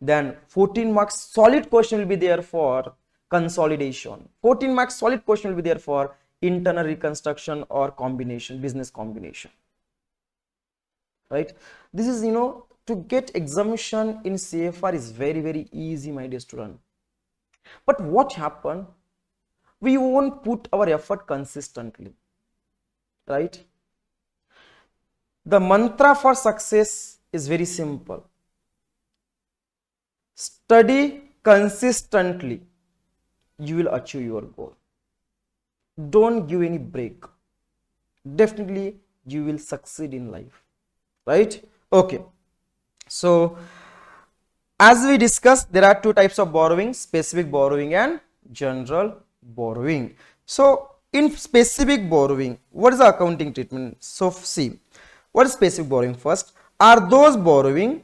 Then 14 marks solid question will be there for consolidation. 14 marks solid question will be there for internal reconstruction or combination, business combination, right? This is, to get exemption in CFR is very, very easy, my dear student. But what happened? We won't put our effort consistently, right? The mantra for success is very simple. Study consistently, you will achieve your goal. Don't give any break. Definitely you will succeed in life, right? Okay. So as we discussed, there are two types of borrowing: specific borrowing and general borrowing. So in specific borrowing, what is the accounting treatment? So see, what is specific borrowing? First, are those borrowing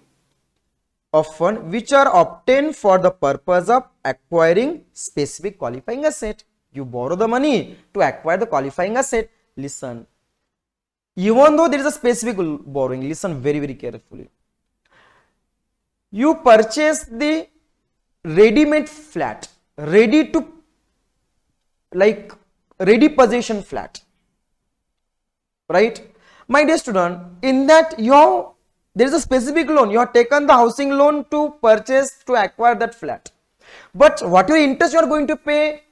of fund which are obtained for the purpose of acquiring specific qualifying asset. You borrow the money to acquire the qualifying asset. Listen, even though there is a specific borrowing, listen very, very carefully. You purchase the ready-made flat, ready possession flat, right? My dear student, in that there is a specific loan. You have taken the housing loan to purchase, to acquire that flat. But whatever interest you are going to pay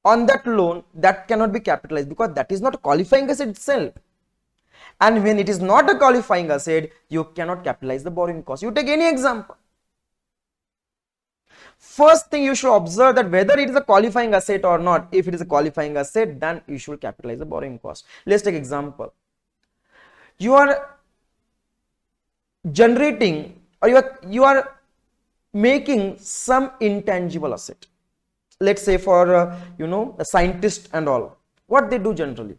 on that loan, that cannot be capitalized, because that is not a qualifying asset itself. And when it is not a qualifying asset, you cannot capitalize the borrowing cost. You take any example. First thing you should observe that whether it is a qualifying asset or not. If it is a qualifying asset, then you should capitalize the borrowing cost. Let's take example. You are generating, or you are making some intangible asset. Let's say for a scientist and all, what they do generally,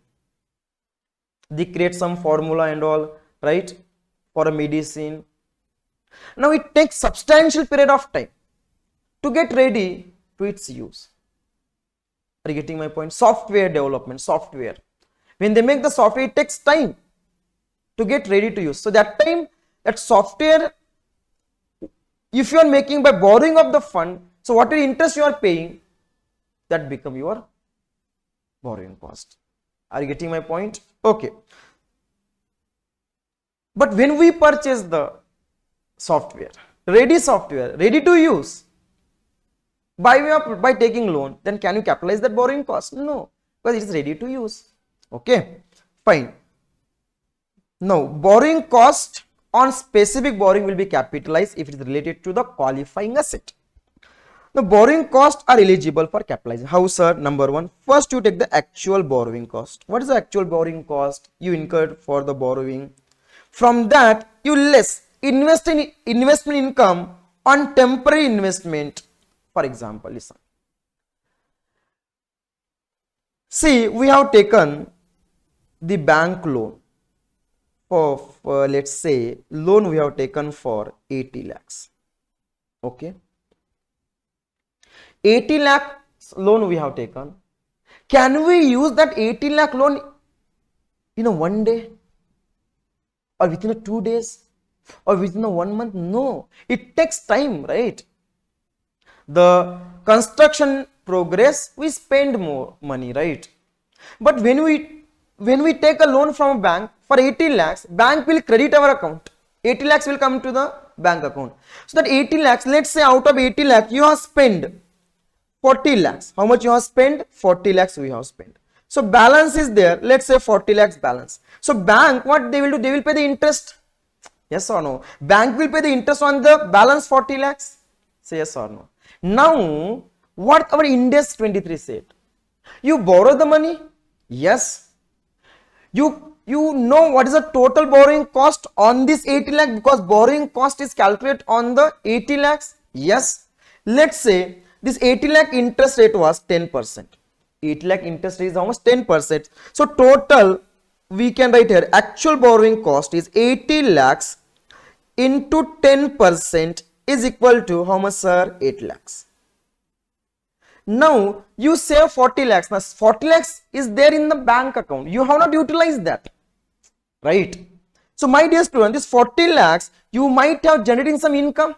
They create some formula and all, right, for a medicine. Now it takes substantial period of time to get ready to its use. Are you getting my point? Software development, software. When they make the software, it takes time to get ready to use. So that time, that software, if you are making by borrowing of the fund, so whatever interest you are paying, that become your borrowing cost. Are you getting my point? Okay. But when we purchase the software, ready to use, by taking loan, then can you capitalize that borrowing cost? No, because it is ready to use. Okay, fine. Now, borrowing cost on specific borrowing will be capitalized if it is related to the qualifying asset. The borrowing costs are eligible for capitalizing. How, sir? Number one, first you take the actual borrowing cost. What is the actual borrowing cost you incurred for the borrowing? From that, you less investment income on temporary investment. For example, listen. See, we have taken the bank loan for let's say loan we have taken for 80 lakhs. Okay. 80 lakh loan we have taken. Can we use that 80 lakh loan in a one day? Or within a 2 days? Or within a 1 month? No. It takes time, right? The construction progress, we spend more money, right? But when we take a loan from a bank for 80 lakhs, bank will credit our account. 80 lakhs will come to the bank account. So that 80 lakhs, let's say out of 80 lakhs, you have spent 40 lakhs. How much you have spent? 40 lakhs we have spent. So balance is there. Let's say 40 lakhs balance. So bank, what they will do? They will pay the interest. Yes or no? Bank will pay the interest on the balance 40 lakhs. Say yes or no? Now, what our Ind AS 23 said? You borrow the money. Yes. You know what is the total borrowing cost on this 80 lakh, because borrowing cost is calculated on the 80 lakhs. Yes. Let's say this 80 lakh interest rate was 10%. 80 lakh interest rate is almost 10%. So total we can write here actual borrowing cost is 80 lakhs into 10% is equal to how much, sir? 8 lakhs. Now you save 40 lakhs. Now 40 lakhs is there in the bank account. You have not utilized that, right? So my dear student, this 40 lakhs you might have generating some income.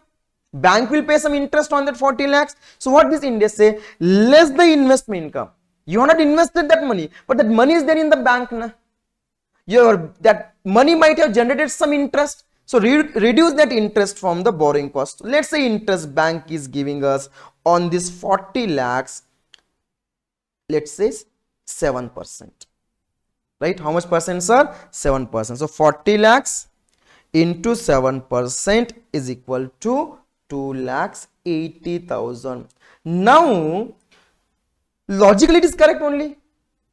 Bank will pay some interest on that 40 lakhs. So what this Ind AS say? Less the investment income. You have not invested that money, but that money is there in the bank. Na? That money might have generated some interest. So reduce that interest from the borrowing cost. Let's say interest bank is giving us on this 40 lakhs, let's say 7%. Right? How much percent, sir? 7%. So 40 lakhs into 7% is equal to 2,80,000. Now, logically it is correct only.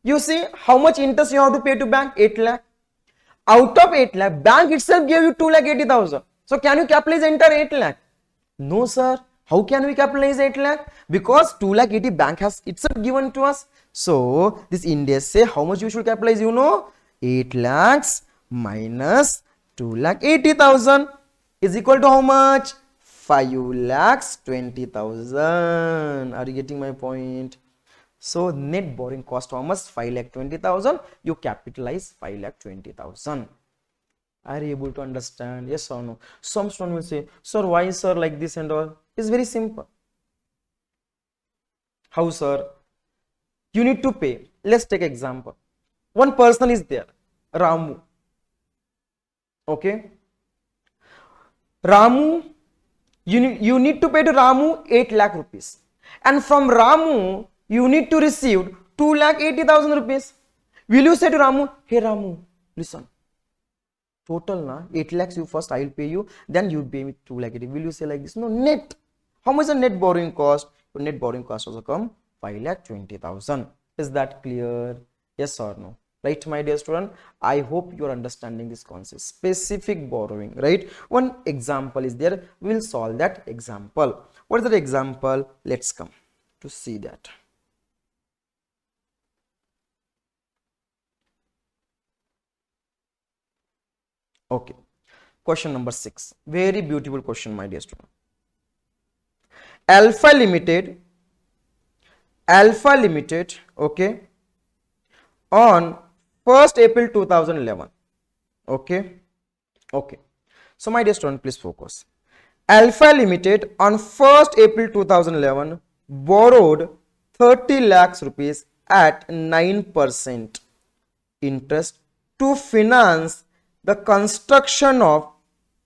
You see how much interest you have to pay to bank? 8 lakh. Out of 8 lakh, bank itself gave you 2,80,000. So can you capitalize the entire 8 lakh? No, sir. How can we capitalize 8 lakh? Because 2,80,000 bank has itself given to us. So this Ind AS say how much you should capitalize, you know? 8 lakhs minus 2,80,000 is equal to how much? 5,20,000. Are you getting my point? So net borrowing cost how much? 5,20,000. You capitalize 5,20,000. Are you able to understand? Yes or no? Some student will say, sir, why, sir, like this and all? It's very simple. How, sir? You need to pay. Let's take example. One person is there, Ramu. Okay. Ramu, you need to pay to Ramu 8 lakh rupees. And from Ramu, you need to receive 2,80,000 rupees. Will you say to Ramu, hey Ramu, listen, total na 8 lakhs you first, I will pay you, then you pay me 2,80,000. Will you say like this? No, net. How much is the net borrowing cost? Your net borrowing cost also come 5,20,000. Is that clear? Yes or no? Right, my dear student? I hope you are understanding this concept. Specific borrowing, right? One example is there. We will solve that example. What is that example? Let's come to see that. Okay. Question number 6. Very beautiful question, my dear student. Alpha Limited, okay, on 1st April 2011. Okay. Okay. So, my dear student, please focus. Alpha Limited on 1st April 2011 borrowed 30 lakhs rupees at 9% interest to finance the construction of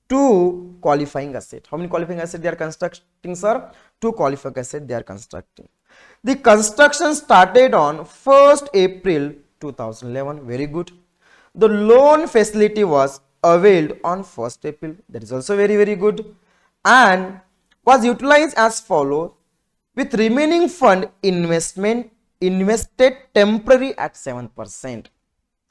two qualifying assets. How many qualifying assets they are constructing, sir? Two qualifying assets they are constructing. The construction started on 1st April 2011. Very good. The loan facility was availed on 1st April. That is also very, very good. And was utilized as follows, with remaining fund investment invested temporary at 7%.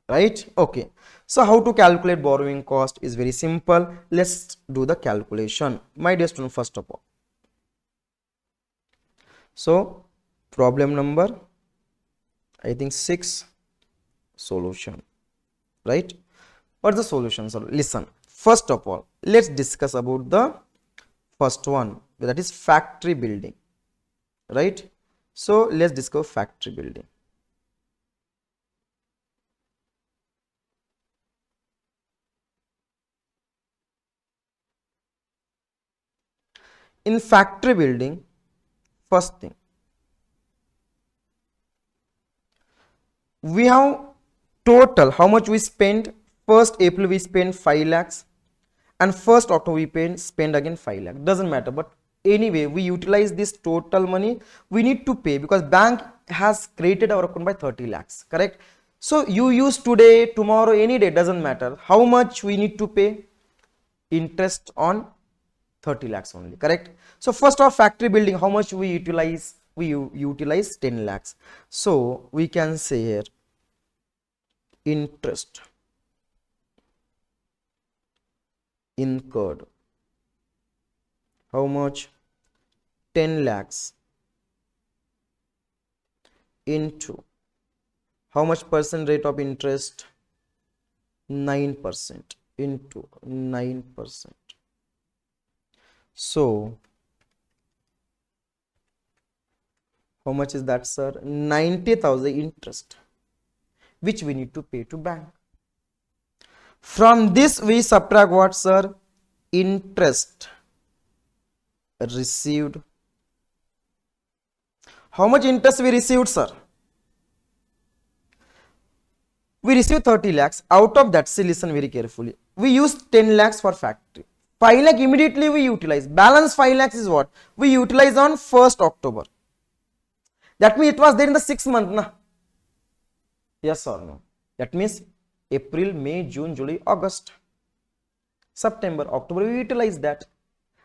Right? Okay. So how to calculate borrowing cost is very simple. Let's do the calculation, my dear student. First of all, so problem number, I think 6, solution. Right? What's the solution? So listen, first of all, let's discuss about the first one, that is factory building. Right? So let's discuss factory building. In factory building, first thing, we have total how much we spent. 1st April we spent 5 lakhs and 1st October we spend again 5 lakhs. Doesn't matter, but anyway we utilize this total money we need to pay because bank has created our account by 30 lakhs, correct? So you use today, tomorrow, any day, doesn't matter. How much we need to pay? Interest on 30 lakhs only, correct? So first of factory building, how much we utilize? We utilize 10 lakhs. So we can say here interest incurred, how much? 10 lakhs into how much percent rate of interest? 9% into 9%. So how much is that, sir? 90,000 interest which we need to pay to bank. From this we subtract what, sir? Interest received. How much interest we received, sir? We received 30 lakhs. Out of that, see, listen very carefully. We used 10 lakhs for factory. 5 lakh immediately we utilize. Balance 5 lakhs is what? We utilize on 1st October. That means it was there in the 6th month, na? Yes or no? That means April, May, June, July, August, September, October, we utilize that.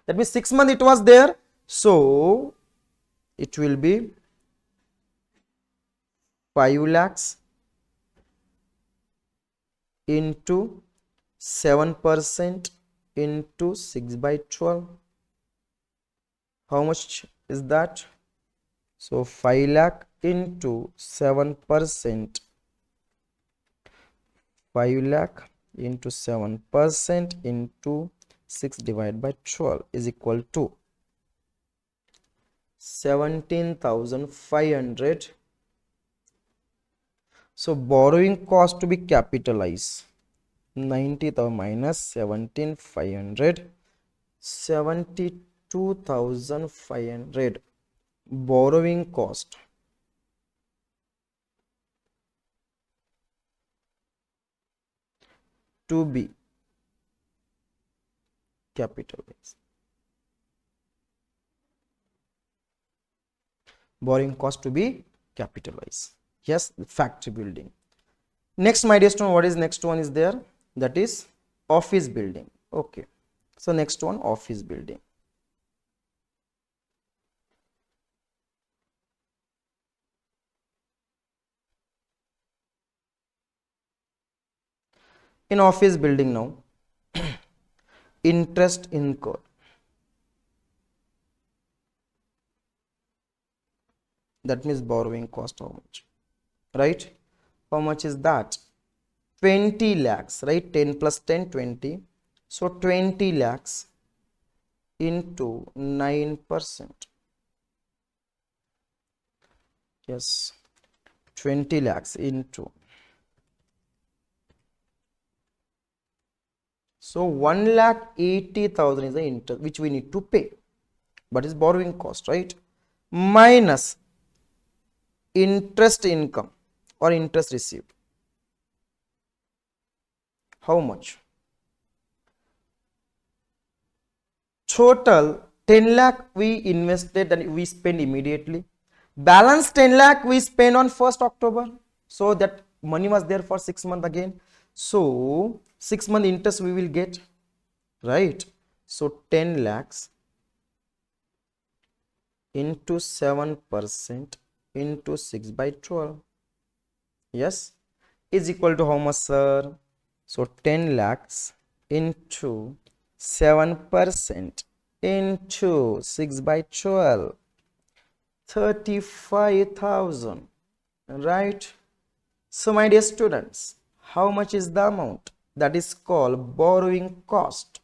That means 6 months it was there. So it will be 5 lakhs into 7% into 6 by 12. How much is that? So 5 lakh into 7%, 5 lakh into 7% into 6 divided by 12 is equal to 17,500. So borrowing cost to be capitalized, 90,000 minus 17,500, 72,500 borrowing cost. To be capitalized. Borrowing cost to be capitalized. Yes, factory building. Next, my dear student, what is next one is there? That is office building. Okay. So next one, office building. In office building now, interest incurred. That means borrowing cost, how much? Right? How much is that? 20 lakhs, right? 10 plus 10, 20. So 20 lakhs into 9%. Yes, 20 lakhs into. So 1,80,000 is the interest which we need to pay, but is borrowing cost, right? Minus interest income or interest received. How much? Total 10 lakh we invested and we spend immediately. Balance 10 lakh we spend on 1st October. So that money was there for 6 months again. So 6 month interest we will get, right? So 10 lakhs into 7% into 6 by 12. Yes, is equal to how much, sir? So 10 lakhs into 7% into 6 by 12, 35,000, right? So my dear students, how much is the amount? That is called borrowing cost.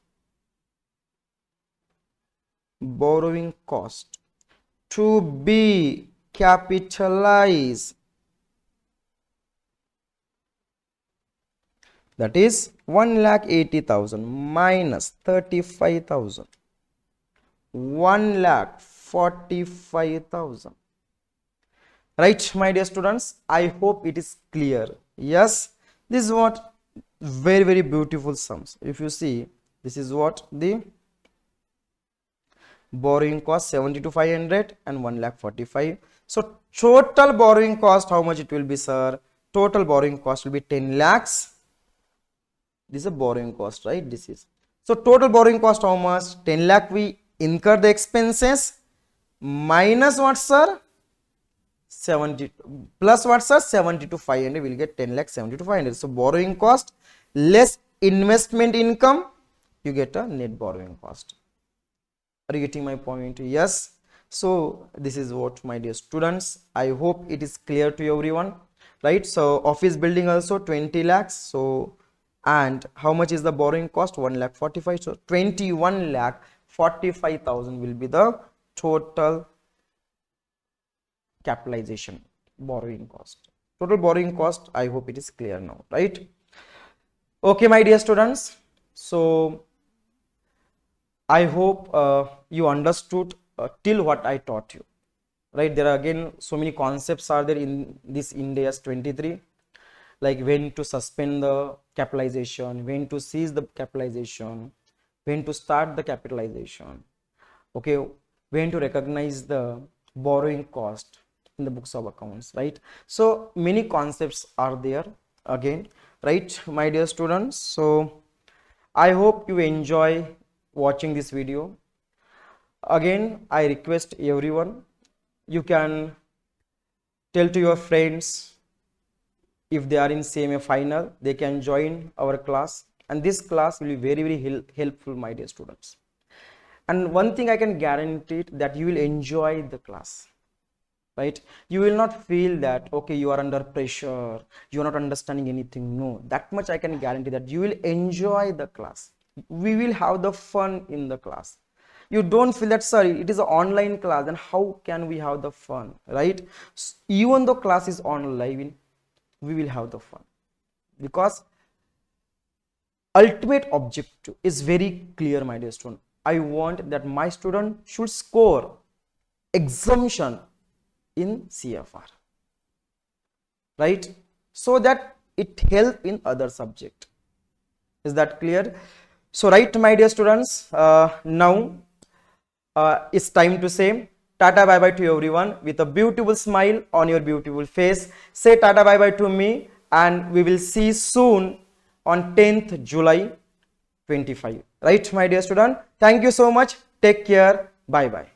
Borrowing cost to be capitalized. That is 1,80,000 minus 35,000. 1,45,000. Right, my dear students, I hope it is clear. Yes, this is what very, very beautiful sums. If you see, this is what the borrowing cost 70 to 500 and 1,45,000. So total borrowing cost, how much it will be, sir? Total borrowing cost will be 10 lakhs. This is a borrowing cost, right? This is. So total borrowing cost, how much? 10 lakh we incur the expenses minus what, sir? 70 plus what, sir? 70 to 500, we'll get 10 lakh 70 to 500. So borrowing cost less investment income, you get a net borrowing cost. Are you getting my point? Yes. So this is what, my dear students, I hope it is clear to everyone, right? So office building also 20 lakhs. So, and how much is the borrowing cost? 1,45,000. So 21,45,000 will be the total capitalization borrowing cost. Total borrowing cost, I hope it is clear now, right? Okay, my dear students. So I hope you understood till what I taught you, right? There are again so many concepts are there in this Ind AS 23, like when to suspend the capitalization, when to cease the capitalization, when to start the capitalization, okay, when to recognize the borrowing cost in the books of accounts, right? So many concepts are there again, right, my dear students. So I hope you enjoy watching this video. Again, I request everyone, you can tell to your friends, if they are in CMA final, they can join our class, and this class will be very, very helpful, my dear students. And one thing I can guarantee it, that you will enjoy the class, right? You will not feel that, okay, you are under pressure, you are not understanding anything. No, that much I can guarantee, that you will enjoy the class. We will have the fun in the class. You don't feel that, sorry, it is an online class, then how can we have the fun, right? Even though class is online, we will have the fun, because ultimate objective is very clear, my dear student. I want that my student should score exemption in CFR, right? So that it help in other subject. Is that clear? So right, my dear students, now it's time to say tata bye bye to everyone with a beautiful smile on your beautiful face. Say tata bye bye to me, and we will see soon on 10th July 25. Right, my dear student? Thank you so much. Take care. Bye bye.